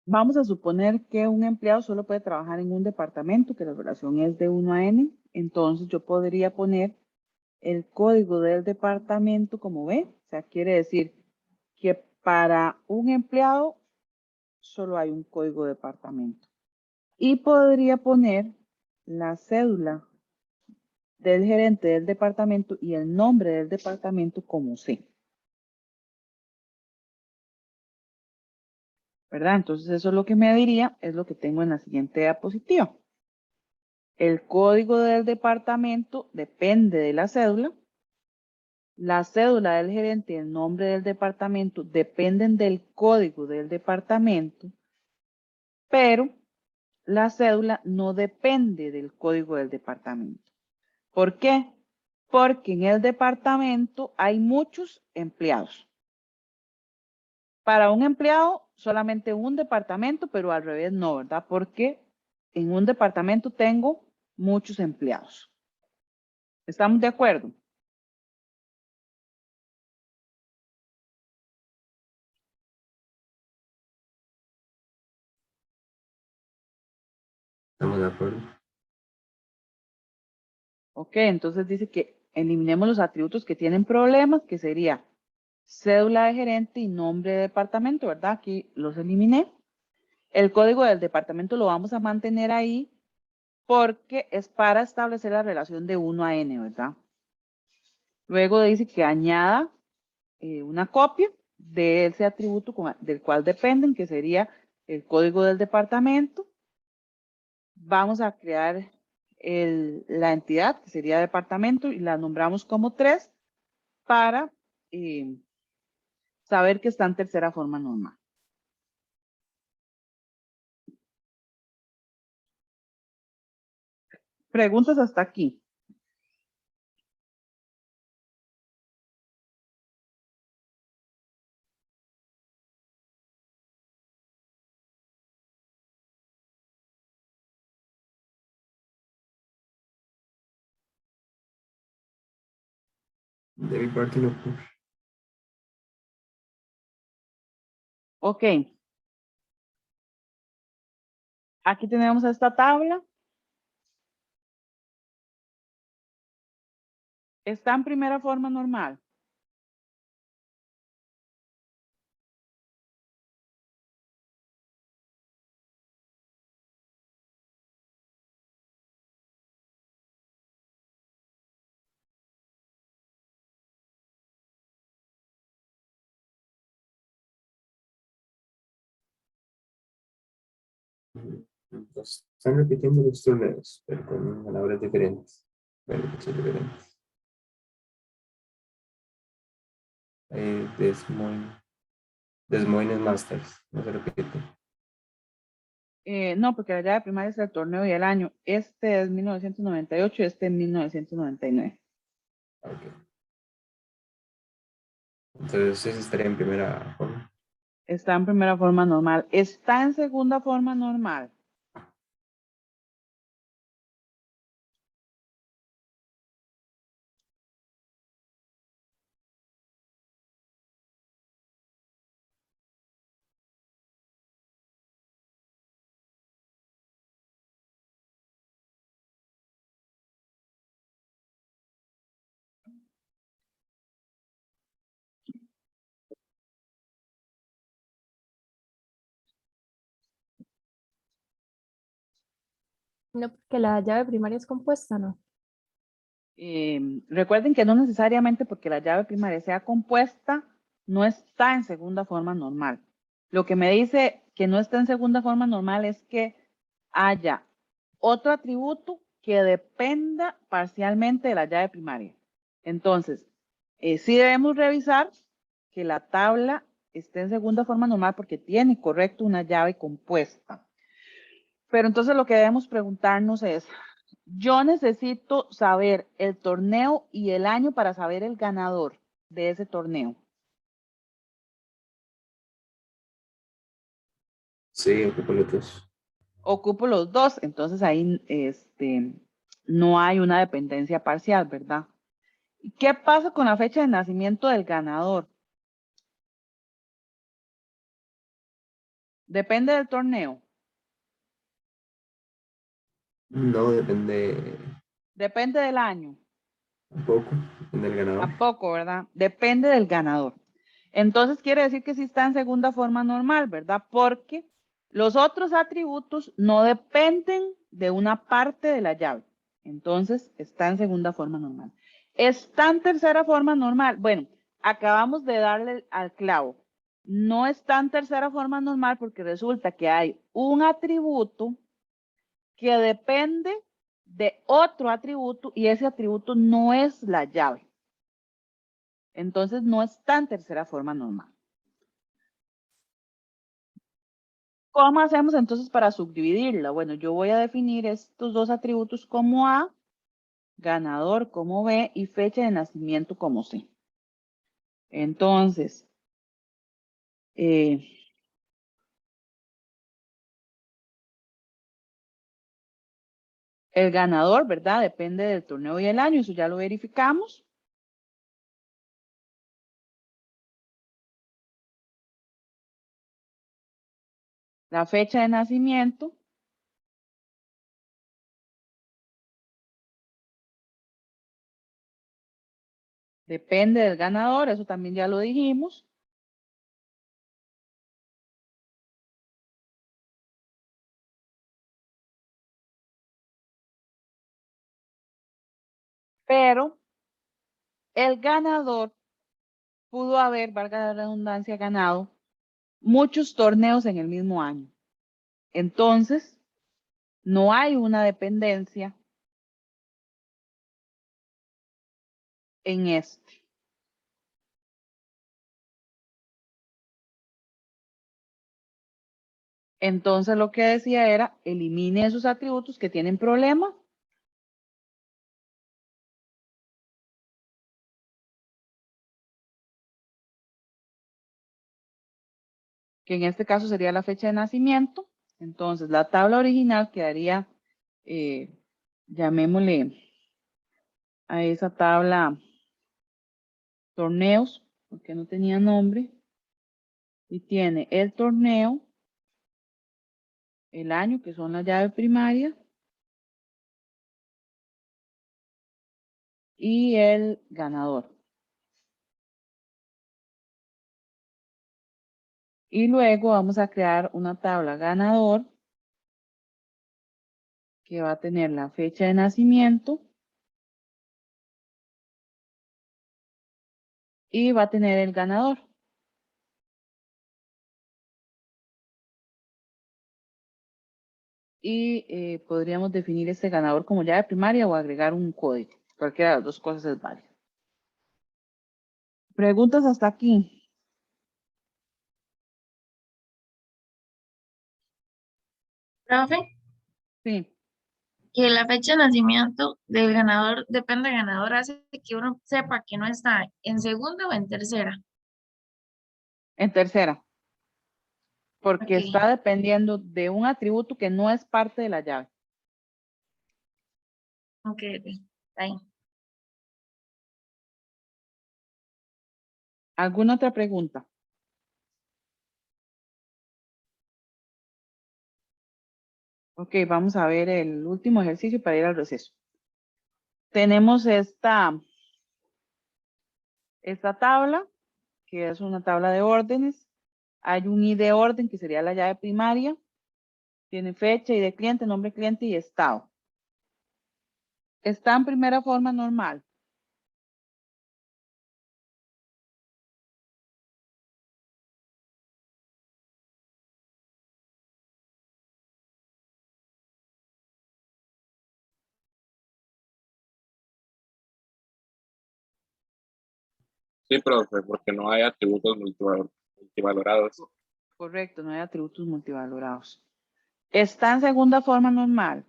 vamos a suponer que un empleado solo puede trabajar en un departamento, que la relación es de 1 a n. Entonces, yo podría poner el código del departamento como B. O sea, quiere decir que para un empleado solo hay un código de departamento. Y podría poner la cédula del gerente del departamento y el nombre del departamento como C. ¿Verdad? Entonces eso es lo que me diría, es lo que tengo en la siguiente diapositiva. El código del departamento depende de la cédula. La cédula del gerente y el nombre del departamento dependen del código del departamento, pero la cédula no depende del código del departamento. ¿Por qué? Porque en el departamento hay muchos empleados. Para un empleado, solamente un departamento, pero al revés no, ¿verdad? Porque en un departamento tengo muchos empleados. ¿Estamos de acuerdo? Estamos de acuerdo. Ok, entonces dice que eliminemos los atributos que tienen problemas, que sería cédula de gerente y nombre de departamento, ¿verdad? Aquí los eliminé. El código del departamento lo vamos a mantener ahí porque es para establecer la relación de 1 a n, ¿verdad? Luego dice que añada una copia de ese atributo del cual dependen, que sería el código del departamento. Vamos a crear la entidad, que sería departamento, y la nombramos como 3 para saber que está en tercera forma normal. Preguntas hasta aquí. De mi parte no. Ok. Aquí tenemos esta tabla. Está en primera forma normal. Entonces, están repitiendo los torneos, pero con palabras diferentes. Bueno, muchas diferentes. Des Moines Masters, no se repite. No, porque la llave primaria es el torneo y el año. Este es 1998 y este es 1999. Ok. Entonces, ese estaría en primera forma. Está en primera forma normal. Está en segunda forma normal. No, porque la llave primaria es compuesta, ¿no? Recuerden que no necesariamente porque la llave primaria sea compuesta, no está en segunda forma normal. Lo que me dice que no está en segunda forma normal es que haya otro atributo que dependa parcialmente de la llave primaria. Entonces, sí debemos revisar que la tabla esté en segunda forma normal porque tiene correcto una llave compuesta. Pero entonces lo que debemos preguntarnos es, yo necesito saber el torneo y el año para saber el ganador de ese torneo. Sí, ocupo los dos. Ocupo los dos, entonces ahí no hay una dependencia parcial, ¿verdad? ¿Qué pasa con la fecha de nacimiento del ganador? Depende del torneo. No, depende Depende del año. un poco, depende del ganador. Tampoco, ¿verdad? Depende del ganador. Entonces quiere decir que sí está en segunda forma normal, ¿verdad? Porque los otros atributos no dependen de una parte de la llave. Entonces está en segunda forma normal. Está en tercera forma normal. Bueno, acabamos de darle al clavo. No está en tercera forma normal porque resulta que hay un atributo que depende de otro atributo y ese atributo no es la llave. Entonces no está en tercera forma normal. ¿Cómo hacemos entonces para subdividirla? Bueno, yo voy a definir estos dos atributos como A, ganador como B y fecha de nacimiento como C. Entonces, el ganador, ¿verdad? Depende del torneo y el año, eso ya lo verificamos. La fecha de nacimiento depende del ganador, eso también ya lo dijimos. Pero el ganador pudo haber, valga la redundancia, ganado muchos torneos en el mismo año. Entonces, no hay una dependencia en este. Entonces, lo que decía era, elimine esos atributos que tienen problemas. Que en este caso sería la fecha de nacimiento. Entonces, la tabla original quedaría, llamémosle a esa tabla torneos, porque no tenía nombre. Y tiene el torneo, el año, que son las llaves primarias, y el ganador. Y luego vamos a crear una tabla ganador que va a tener la fecha de nacimiento y va a tener el ganador. Y podríamos definir este ganador como llave primaria o agregar un código. Cualquiera de las dos cosas es válida. Preguntas hasta aquí. Profe, Sí, que la fecha de nacimiento del ganador depende del ganador hace que uno sepa que no está en segunda o en tercera. en tercera, porque Ok, está dependiendo de un atributo que no es parte de la llave. ok, está ahí. ¿Alguna otra pregunta? Ok, vamos a ver el último ejercicio para ir al receso. Tenemos esta tabla, que es una tabla de órdenes. Hay un ID orden, que sería la llave primaria. Tiene fecha, ID cliente, nombre cliente y estado. Está en primera forma normal. Sí, profe, porque no hay atributos multivalorados. Correcto, no hay atributos multivalorados. Está en segunda forma normal.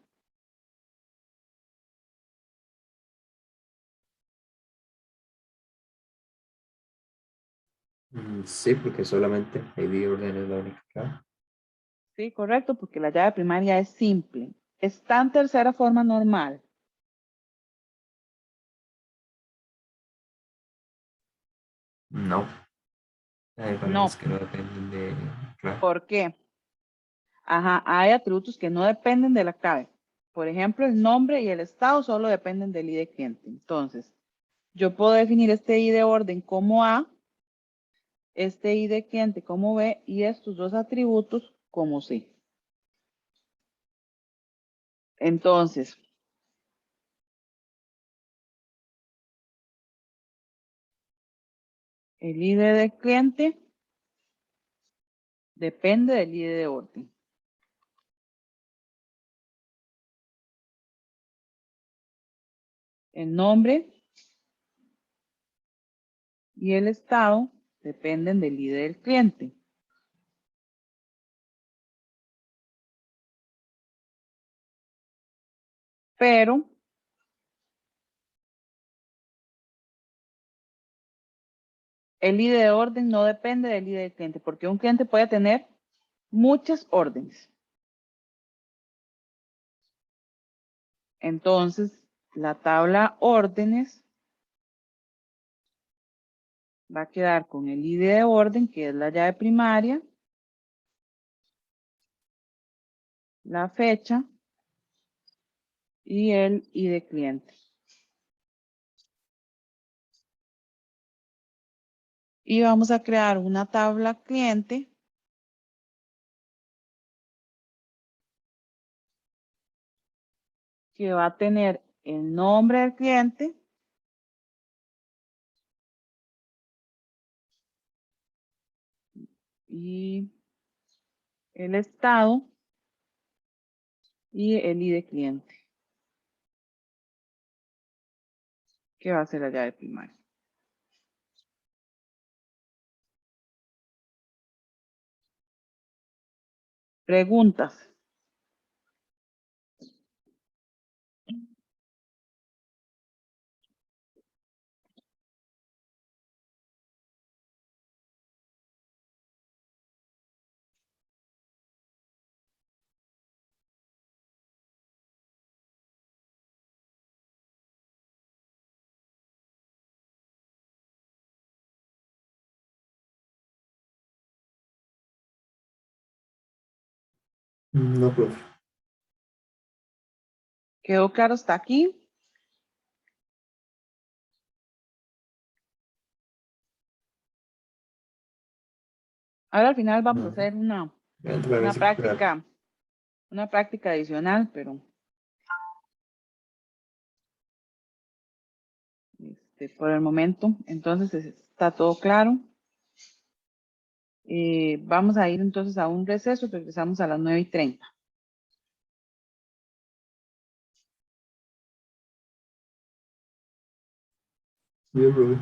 Sí, porque solamente ID orden es la única clave. Sí, correcto, porque la llave primaria es simple. Está en tercera forma normal. No. Hay No, valores que no dependen de clave. ¿por qué? Ajá, hay atributos que no dependen de la clave. Por ejemplo, el nombre y el estado solo dependen del ID cliente. Entonces, yo puedo definir este ID orden como A este ID de cliente como B y estos dos atributos como C. Entonces, el ID del cliente depende del ID de orden. El nombre y el estado dependen del ID del cliente. Pero el ID de orden no depende del ID del cliente, porque un cliente puede tener muchas órdenes. Entonces, la tabla órdenes va a quedar con el ID de orden, que es la llave primaria, la fecha y el ID de cliente. Y vamos a crear una tabla cliente que va a tener el nombre del cliente y el estado y el ID de cliente, que va a ser la llave primaria. Preguntas. No, profe. ¿Quedó claro hasta aquí? Ahora al final vamos a hacer una práctica adicional, pero por el momento, entonces está todo claro. Vamos a ir entonces a un receso, regresamos a las 9:30. Bien, profe.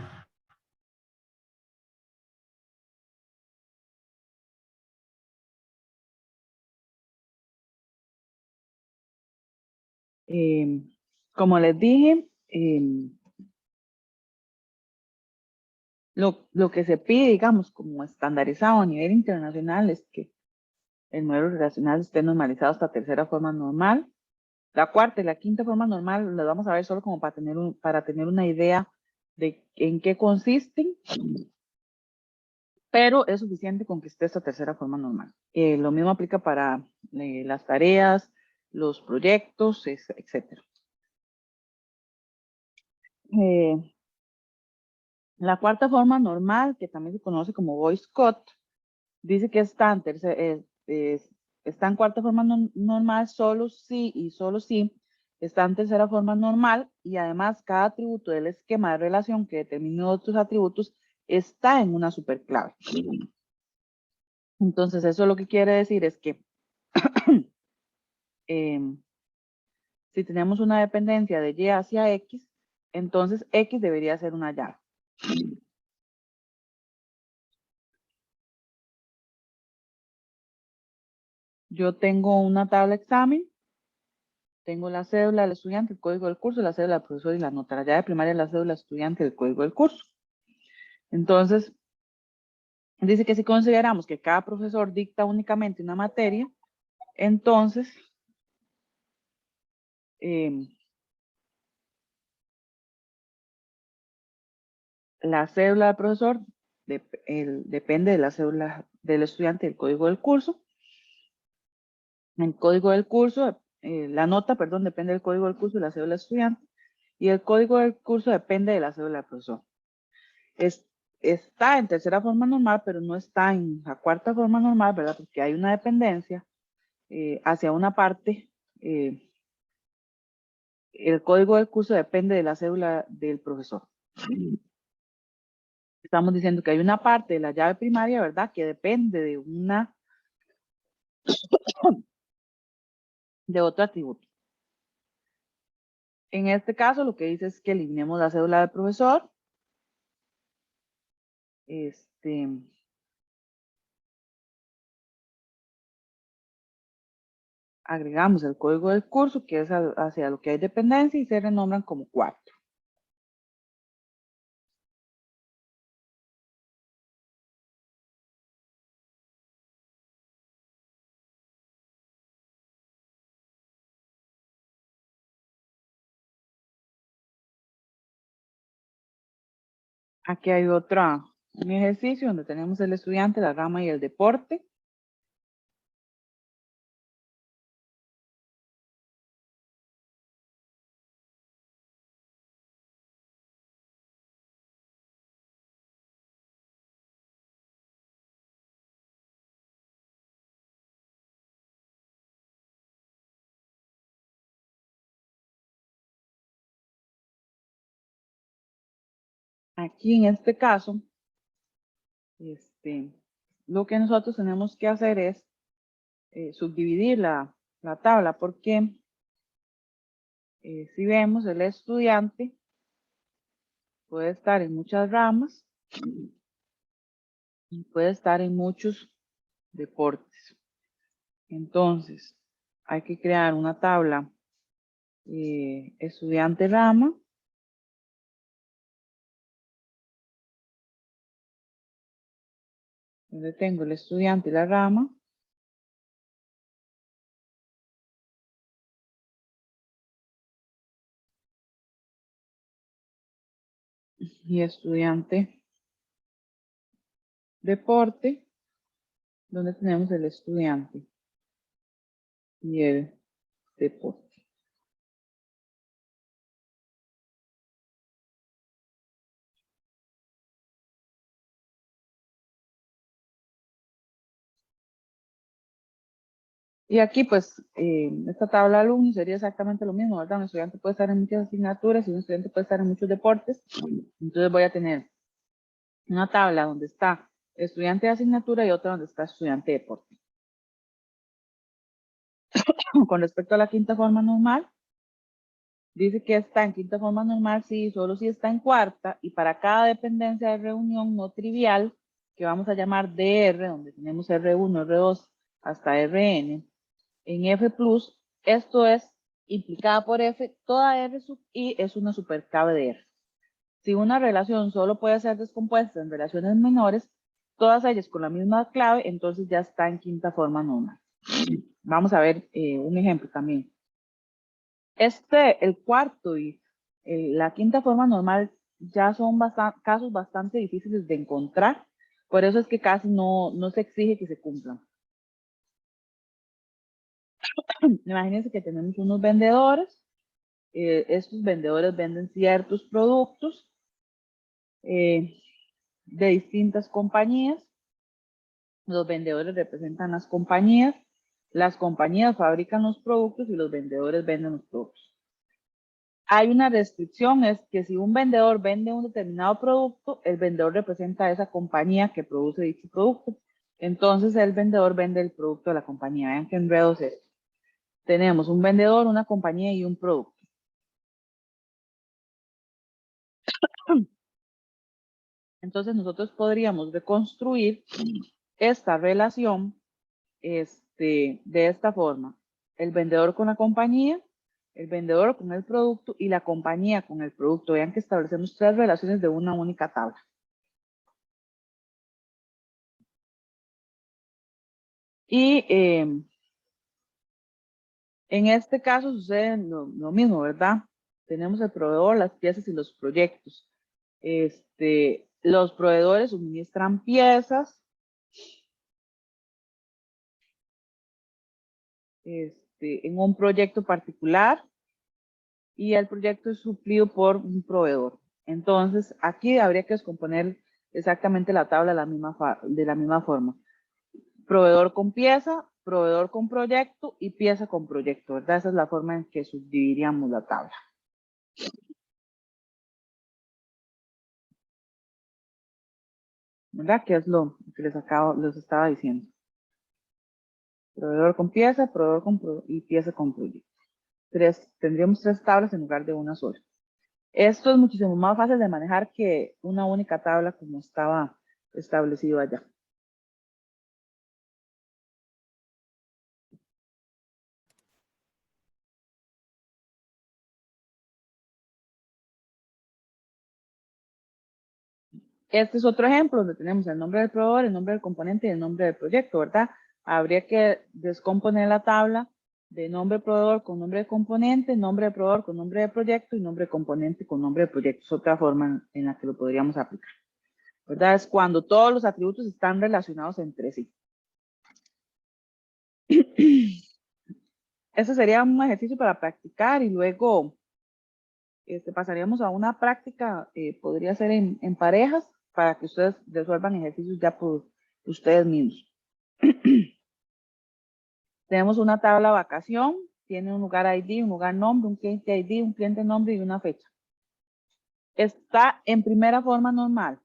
Como les dije, lo que se pide, digamos, como estandarizado a nivel internacional es que el modelo relacional esté normalizado hasta tercera forma normal. La cuarta y la quinta forma normal las vamos a ver solo como para tener una idea de en qué consisten, pero es suficiente con que esté esta tercera forma normal. Lo mismo aplica para las tareas, los proyectos, etc. La cuarta forma normal, que también se conoce como voice code, dice que está en cuarta forma normal solo si y solo si está en tercera forma normal y además cada atributo del esquema de relación que determine otros atributos está en una superclave. Entonces eso lo que quiere decir es que si tenemos una dependencia de Y hacia X, entonces X debería ser una llave. Yo tengo una tabla examen, tengo la cédula del estudiante, el código del curso, la cédula del profesor y la nota. La llave primaria es la cédula del estudiante, el código del curso. Entonces, dice que si consideramos que cada profesor dicta únicamente una materia, entonces, la cédula del profesor depende de la cédula del estudiante, el código del curso. El código del curso, la nota, perdón, depende del código del curso y la cédula del estudiante. Y el código del curso depende de la cédula del profesor. está en tercera forma normal, pero no está en la cuarta forma normal, ¿verdad? Porque hay una dependencia hacia una parte. El código del curso depende de la cédula del profesor. Estamos diciendo que hay una parte de la llave primaria, ¿verdad? Que depende de otro atributo. En este caso, lo que dice es que eliminemos la cédula del profesor. Agregamos el código del curso, que es hacia lo que hay dependencia, y se renombran como cuarto. Aquí hay un ejercicio donde tenemos el estudiante, la rama y el deporte. Aquí en este caso, lo que nosotros tenemos que hacer es subdividir la tabla, porque si vemos, el estudiante puede estar en muchas ramas y puede estar en muchos deportes. Entonces, hay que crear una tabla estudiante rama. Donde tengo el estudiante y la rama. Y estudiante deporte, donde tenemos el estudiante y el deporte. Y aquí, pues, esta tabla de alumnos sería exactamente lo mismo, ¿verdad? Un estudiante puede estar en muchas asignaturas y un estudiante puede estar en muchos deportes. Entonces voy a tener una tabla donde está estudiante de asignatura y otra donde está estudiante de deporte. Con respecto a la quinta forma normal, dice que está en quinta forma normal, sí, solo si está en cuarta, y para cada dependencia de reunión no trivial, que vamos a llamar DR, donde tenemos R1, R2 hasta Rn, en F+, esto es implicada por F, toda R sub I es una superclave de R. Si una relación solo puede ser descompuesta en relaciones menores, todas ellas con la misma clave, entonces ya está en quinta forma normal. Vamos a ver un ejemplo también. El cuarto y la quinta forma normal ya son casos bastante difíciles de encontrar, por eso es que casi no se exige que se cumplan. Imagínense que tenemos unos vendedores, estos vendedores venden ciertos productos de distintas compañías, los vendedores representan las compañías fabrican los productos y los vendedores venden los productos. Hay una restricción, es que si un vendedor vende un determinado producto, el vendedor representa a esa compañía que produce dicho producto. Entonces el vendedor vende el producto de la compañía. Vean qué enredo es esto. Tenemos un vendedor, una compañía y un producto. Entonces nosotros podríamos reconstruir esta relación de esta forma. El vendedor con la compañía, el vendedor con el producto y la compañía con el producto. Vean que establecemos tres relaciones de una única tabla. Y en este caso sucede lo mismo, ¿verdad? Tenemos el proveedor, las piezas y los proyectos. Los proveedores suministran piezas. En un proyecto particular y el proyecto es suplido por un proveedor. Entonces, aquí habría que descomponer exactamente la tabla de la misma forma. Proveedor con pieza, proveedor con proyecto y pieza con proyecto, ¿verdad? Esa es la forma en que subdividiríamos la tabla. ¿Verdad? Que es lo que les estaba diciendo. Proveedor con pieza, y pieza con proyecto. Tendríamos 3 tablas en lugar de una sola. Esto es muchísimo más fácil de manejar que una única tabla como estaba establecido allá. Este es otro ejemplo donde tenemos el nombre del proveedor, el nombre del componente y el nombre del proyecto, ¿verdad? Habría que descomponer la tabla de nombre de proveedor con nombre de componente, nombre de proveedor con nombre de proyecto y nombre de componente con nombre de proyecto. Es otra forma en la que lo podríamos aplicar, ¿verdad? Es cuando todos los atributos están relacionados entre sí. Ese sería un ejercicio para practicar y luego pasaríamos a una práctica, podría ser en parejas, para que ustedes resuelvan ejercicios ya por ustedes mismos. Tenemos una tabla vacación, tiene un lugar ID, un lugar nombre, un cliente ID, un cliente nombre y una fecha. Está en primera forma normal.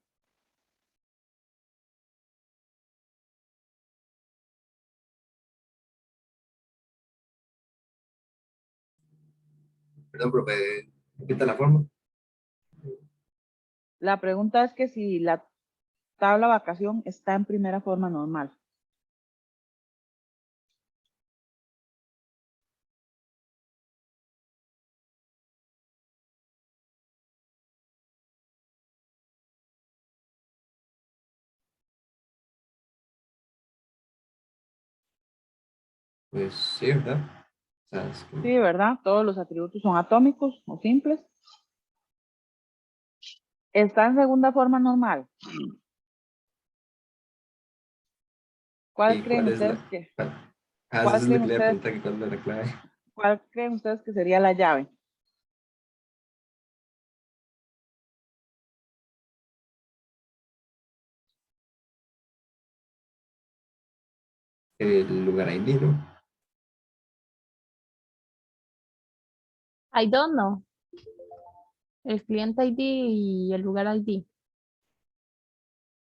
Perdón, profe, repita la forma. La pregunta es que si la tabla vacación está en primera forma normal. Pues sí, ¿verdad? O sea, es que- Sí, ¿verdad? Todos los atributos son atómicos o simples. Está en segunda forma normal. ¿Cuál ¿Y creen cuál es ustedes la? que, Ah, esa cuál es la creen que le voy a ustedes, preguntar que cuál es la clave. cuál creen ustedes que sería la llave? El lugar ID, ¿no? I don't know. El cliente ID y el lugar ID.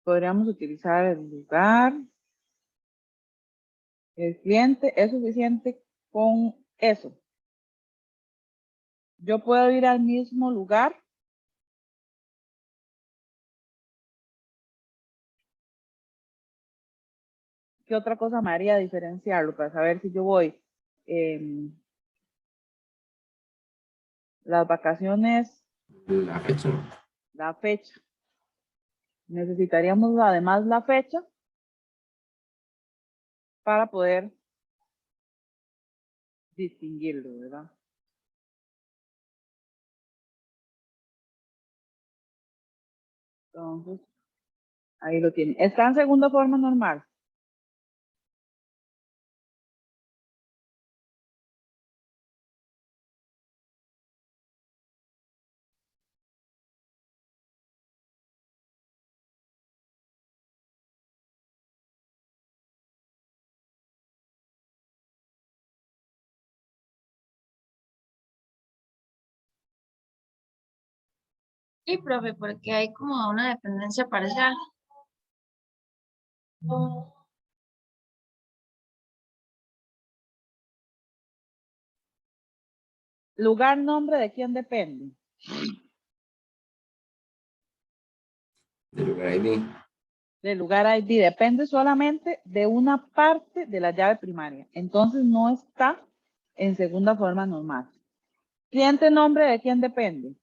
Podríamos utilizar el lugar, el cliente, es suficiente con eso. Yo puedo ir al mismo lugar. ¿Qué otra cosa me haría diferenciarlo para saber si yo voy las vacaciones, La fecha, ¿no? la fecha? Necesitaríamos además la fecha para poder distinguirlo, ¿verdad? Entonces, ahí lo tiene. Está en segunda forma normal. Sí, profe, porque hay como una dependencia parcial. Lugar, nombre, ¿de quién depende? Del lugar ID. Del lugar ID. Depende solamente de una parte de la llave primaria. Entonces no está en segunda forma normal. Cliente, nombre, ¿de quién depende?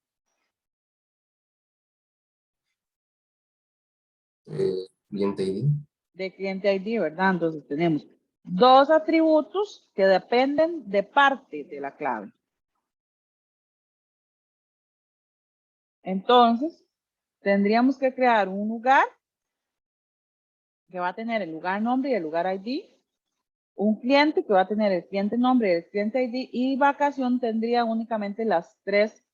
Cliente ID. De cliente ID, ¿verdad? Entonces tenemos dos atributos que dependen de parte de la clave. Entonces, tendríamos que crear un lugar que va a tener el lugar nombre y el lugar ID, un cliente que va a tener el cliente nombre y el cliente ID, y vacación tendría únicamente los tres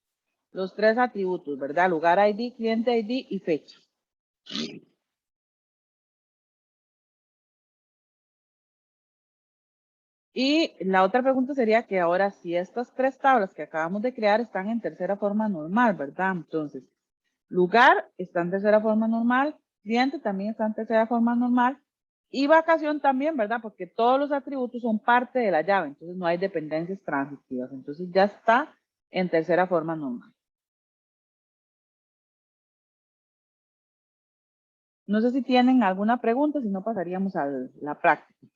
atributos, ¿verdad? Lugar ID, cliente ID y fecha. Y la otra pregunta sería que ahora si estas tres tablas que acabamos de crear están en tercera forma normal, ¿verdad? Entonces, lugar está en tercera forma normal, cliente también está en tercera forma normal y vacación también, ¿verdad? Porque todos los atributos son parte de la llave, entonces no hay dependencias transitivas, entonces ya está en tercera forma normal. No sé si tienen alguna pregunta, si no pasaríamos a la práctica.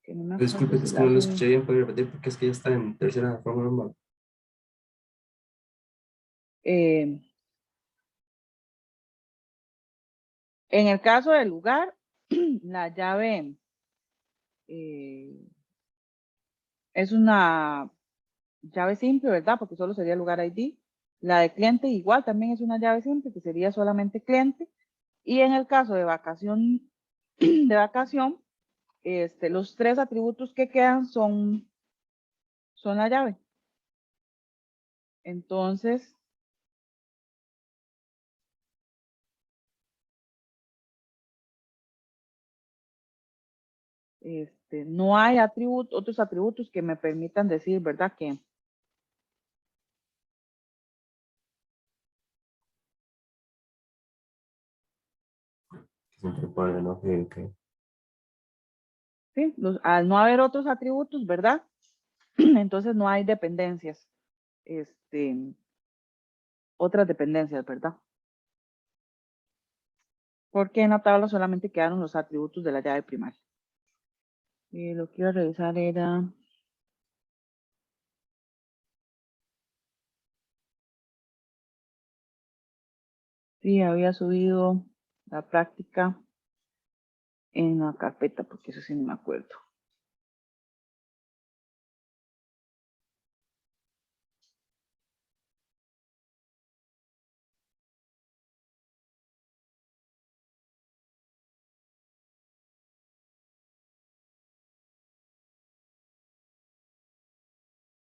Que no me acuerdo Disculpe, si es que la no lo subí. escuché bien, puede repetir porque es que ya está en tercera forma normal. En el caso del lugar, la llave es una llave simple, ¿verdad? Porque solo sería lugar ID. La de cliente igual también es una llave simple, que sería solamente cliente. Y en el caso de vacación, los tres atributos que quedan son la llave. Entonces, no hay otros atributos que me permitan decir, ¿verdad? Que Que se interponen, ¿no? Ok. sí, al no haber otros atributos, ¿verdad? Entonces no hay dependencias, otras dependencias, ¿verdad? Porque en la tabla solamente quedaron los atributos de la llave primaria. Lo que iba a revisar era... Sí, había subido la práctica en la carpeta, porque eso sí no me acuerdo.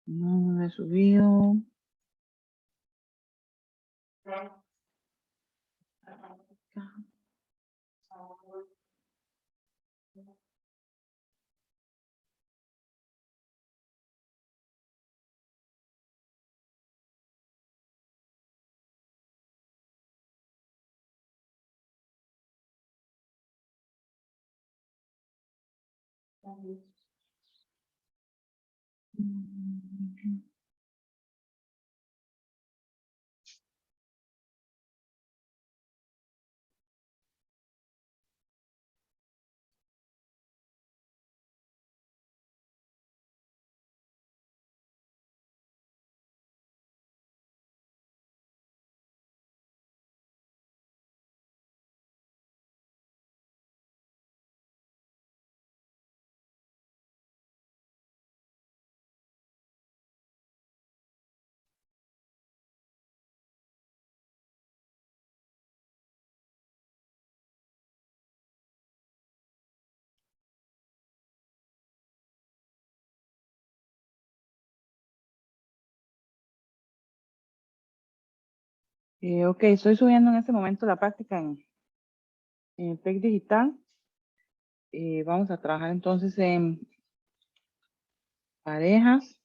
No lo he subido. Ok, estoy subiendo en este momento la práctica en el TEC Digital. Vamos a trabajar entonces en parejas.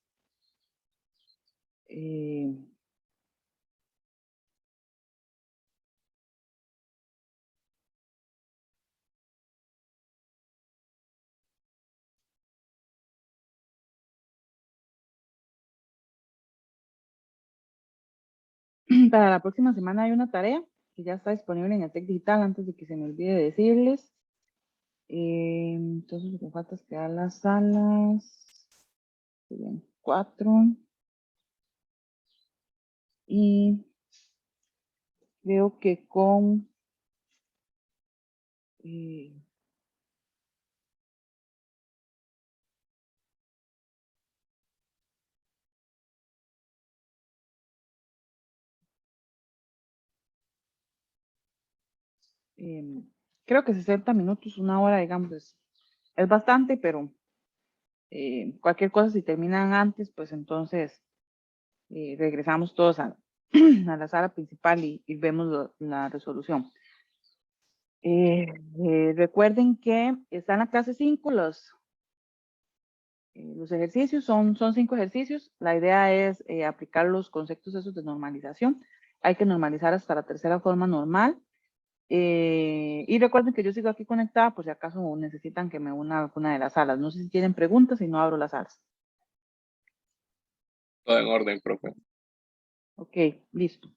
Para la próxima semana hay una tarea que ya está disponible en el TEC Digital antes de que se me olvide decirles. Entonces lo que falta es crear las salas. Serían 4. Y creo que con creo que 60 minutos, una hora, digamos, es bastante, pero cualquier cosa, si terminan antes, pues entonces regresamos todos a la sala principal y vemos la resolución. Recuerden que está en la clase 5 los ejercicios, son 5 ejercicios. La idea es aplicar los conceptos esos de normalización. Hay que normalizar hasta la tercera forma normal. Y recuerden que yo sigo aquí conectada por si acaso necesitan que me una a alguna de las salas. No sé si tienen preguntas y no abro las salas. Todo en orden, profe. Ok, listo.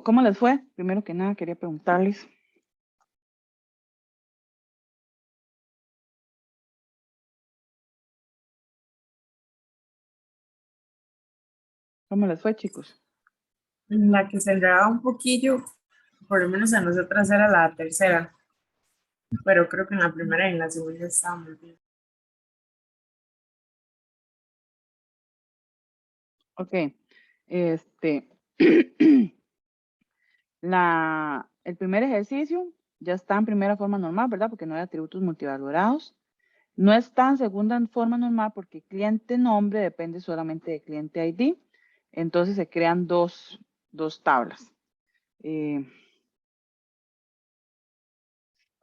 ¿Cómo les fue? Primero que nada, quería preguntarles. ¿Cómo les fue, chicos? La que se enredaba un poquillo, por lo menos a nosotras era la tercera, pero creo que en la primera y en la segunda estábamos bien. Ok. El primer ejercicio ya está en primera forma normal, ¿verdad? Porque no hay atributos multivalorados. No está en segunda forma normal porque cliente nombre depende solamente de cliente ID. Entonces se crean dos tablas.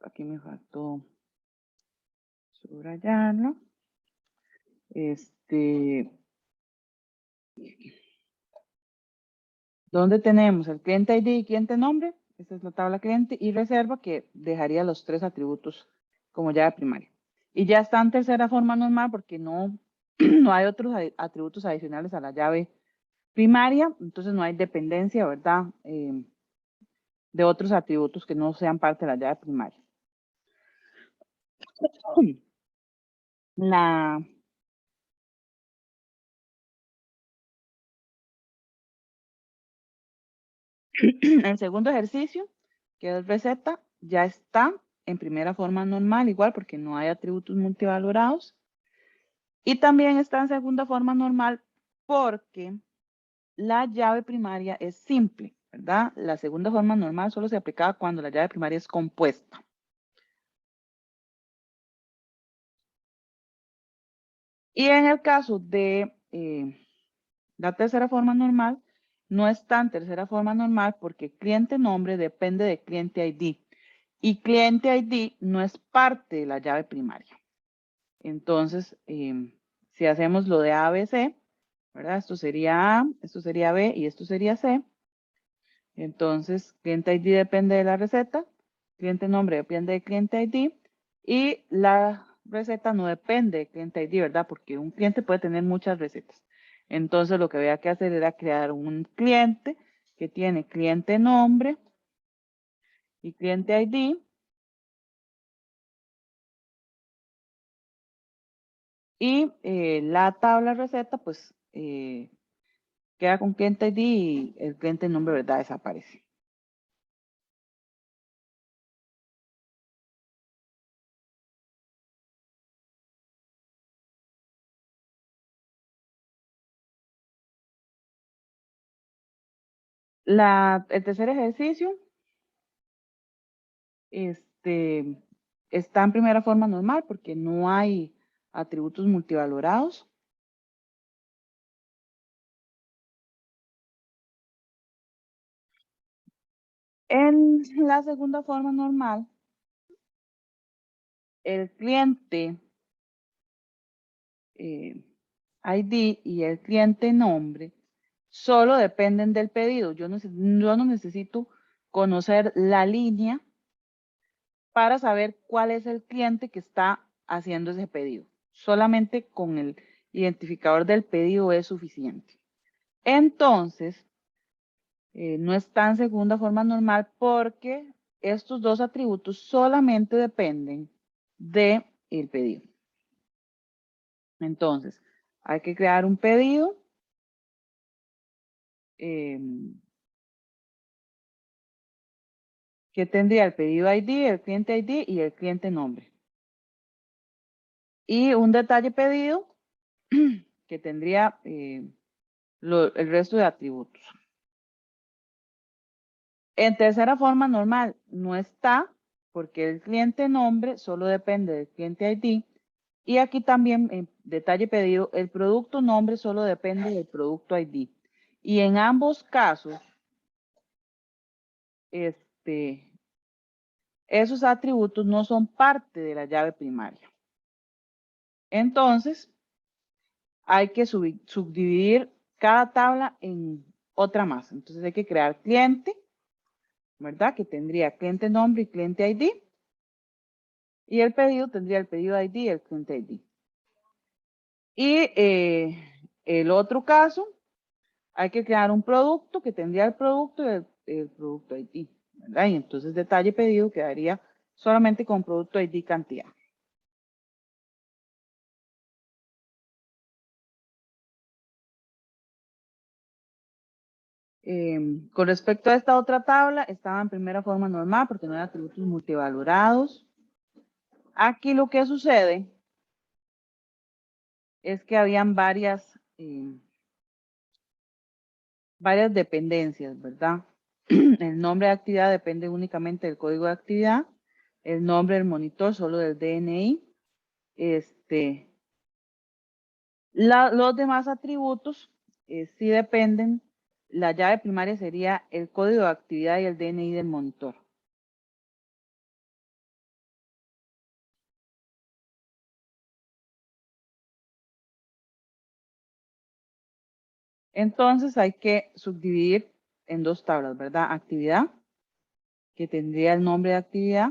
Aquí me faltó subrayarlo. ¿Dónde tenemos el cliente ID y cliente nombre? Esta es la tabla cliente y reserva que dejaría los tres atributos como llave primaria. Y ya está en tercera forma normal porque no hay otros atributos adicionales a la llave primaria, entonces no hay dependencia, ¿verdad? De otros atributos que no sean parte de la llave primaria. El segundo ejercicio, que es receta, ya está en primera forma normal, igual porque no hay atributos multivalorados. Y también está en segunda forma normal porque la llave primaria es simple, ¿verdad? La segunda forma normal solo se aplicaba cuando la llave primaria es compuesta. Y en el caso de la tercera forma normal, no está en tercera forma normal porque cliente nombre depende de cliente ID. Y cliente ID no es parte de la llave primaria. Entonces, si hacemos lo de ABC, ¿verdad? Esto sería A, esto sería B y esto sería C. Entonces, cliente ID depende de la receta, cliente nombre depende de cliente ID y la receta no depende de cliente ID, ¿verdad? Porque un cliente puede tener muchas recetas. Entonces, lo que había que hacer era crear un cliente que tiene cliente nombre y cliente ID. Y la tabla receta, pues, queda con cliente ID y el cliente nombre, ¿verdad? Desaparece. El tercer ejercicio está en primera forma normal porque no hay atributos multivalorados. En la segunda forma normal, el cliente ID y el cliente nombre solo dependen del pedido. Yo no necesito conocer la línea para saber cuál es el cliente que está haciendo ese pedido. Solamente con el identificador del pedido es suficiente. Entonces, no está en segunda forma normal porque estos dos atributos solamente dependen del pedido. Entonces, hay que crear un pedido que tendría el pedido ID, el cliente ID y el cliente nombre. Y un detalle pedido que tendría el resto de atributos. En tercera forma normal no está porque el cliente nombre solo depende del cliente ID. Y aquí también, en detalle pedido, el producto nombre solo depende del producto ID. Y en ambos casos, esos atributos no son parte de la llave primaria. Entonces, hay que subdividir cada tabla en otra más. Entonces hay que crear cliente, ¿verdad? Que tendría cliente nombre y cliente ID. Y el pedido tendría el pedido ID y el cliente ID. Y el otro caso, hay que crear un producto que tendría el producto y el producto ID, ¿verdad? Y entonces detalle pedido quedaría solamente con producto ID cantidad. Con respecto a esta otra tabla, estaba en primera forma normal porque no hay atributos multivalorados. Aquí lo que sucede es que habían varias dependencias, ¿verdad? El nombre de actividad depende únicamente del código de actividad, el nombre del monitor solo del DNI. Los demás atributos sí dependen. La llave primaria sería el código de actividad y el DNI del monitor. Entonces hay que subdividir en dos tablas, ¿verdad? Actividad, que tendría el nombre de actividad,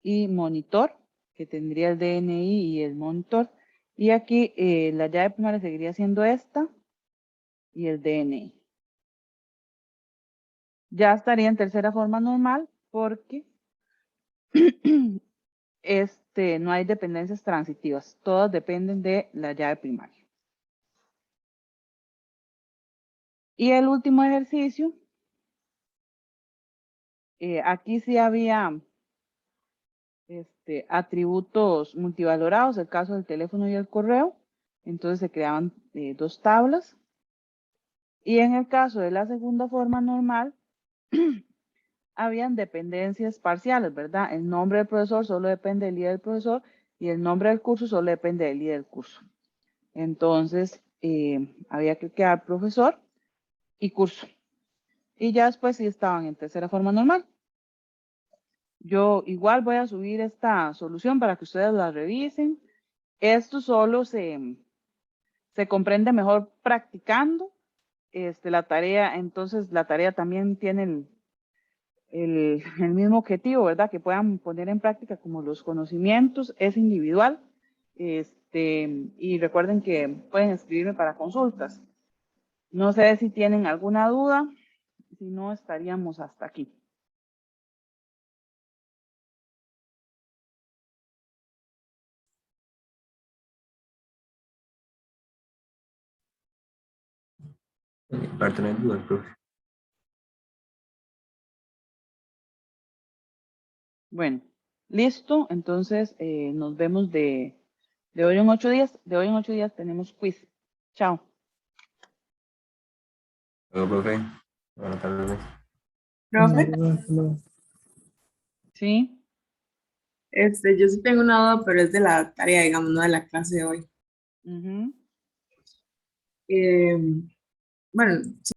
y monitor, que tendría el DNI y el monitor. Y aquí la llave primaria seguiría siendo esta y el DNI. Ya estaría en tercera forma normal porque no hay dependencias transitivas. Todas dependen de la llave primaria. Y el último ejercicio, aquí sí había atributos multivalorados, el caso del teléfono y el correo. Entonces se creaban dos tablas. Y en el caso de la segunda forma normal, habían dependencias parciales, ¿verdad? El nombre del profesor solo depende del líder del profesor y el nombre del curso solo depende del líder del curso. Entonces, había que crear profesor y curso. Y ya después sí estaban en tercera forma normal. Yo igual voy a subir esta solución para que ustedes la revisen. Esto solo se comprende mejor practicando la tarea. Entonces, la tarea también tiene el mismo objetivo, ¿verdad? Que puedan poner en práctica como los conocimientos, es individual. Y recuerden que pueden escribirme para consultas. No sé si tienen alguna duda, si no estaríamos hasta aquí. Para tener dudas, profe. Bueno, listo. Entonces nos vemos de hoy en 8 días. De hoy en 8 días tenemos quiz. Chao. Luego, profe. Buenas tardes. Profe, ¿Sí? yo sí tengo una duda, pero es de la tarea, digamos, no de la clase de hoy. Ujú. Bueno,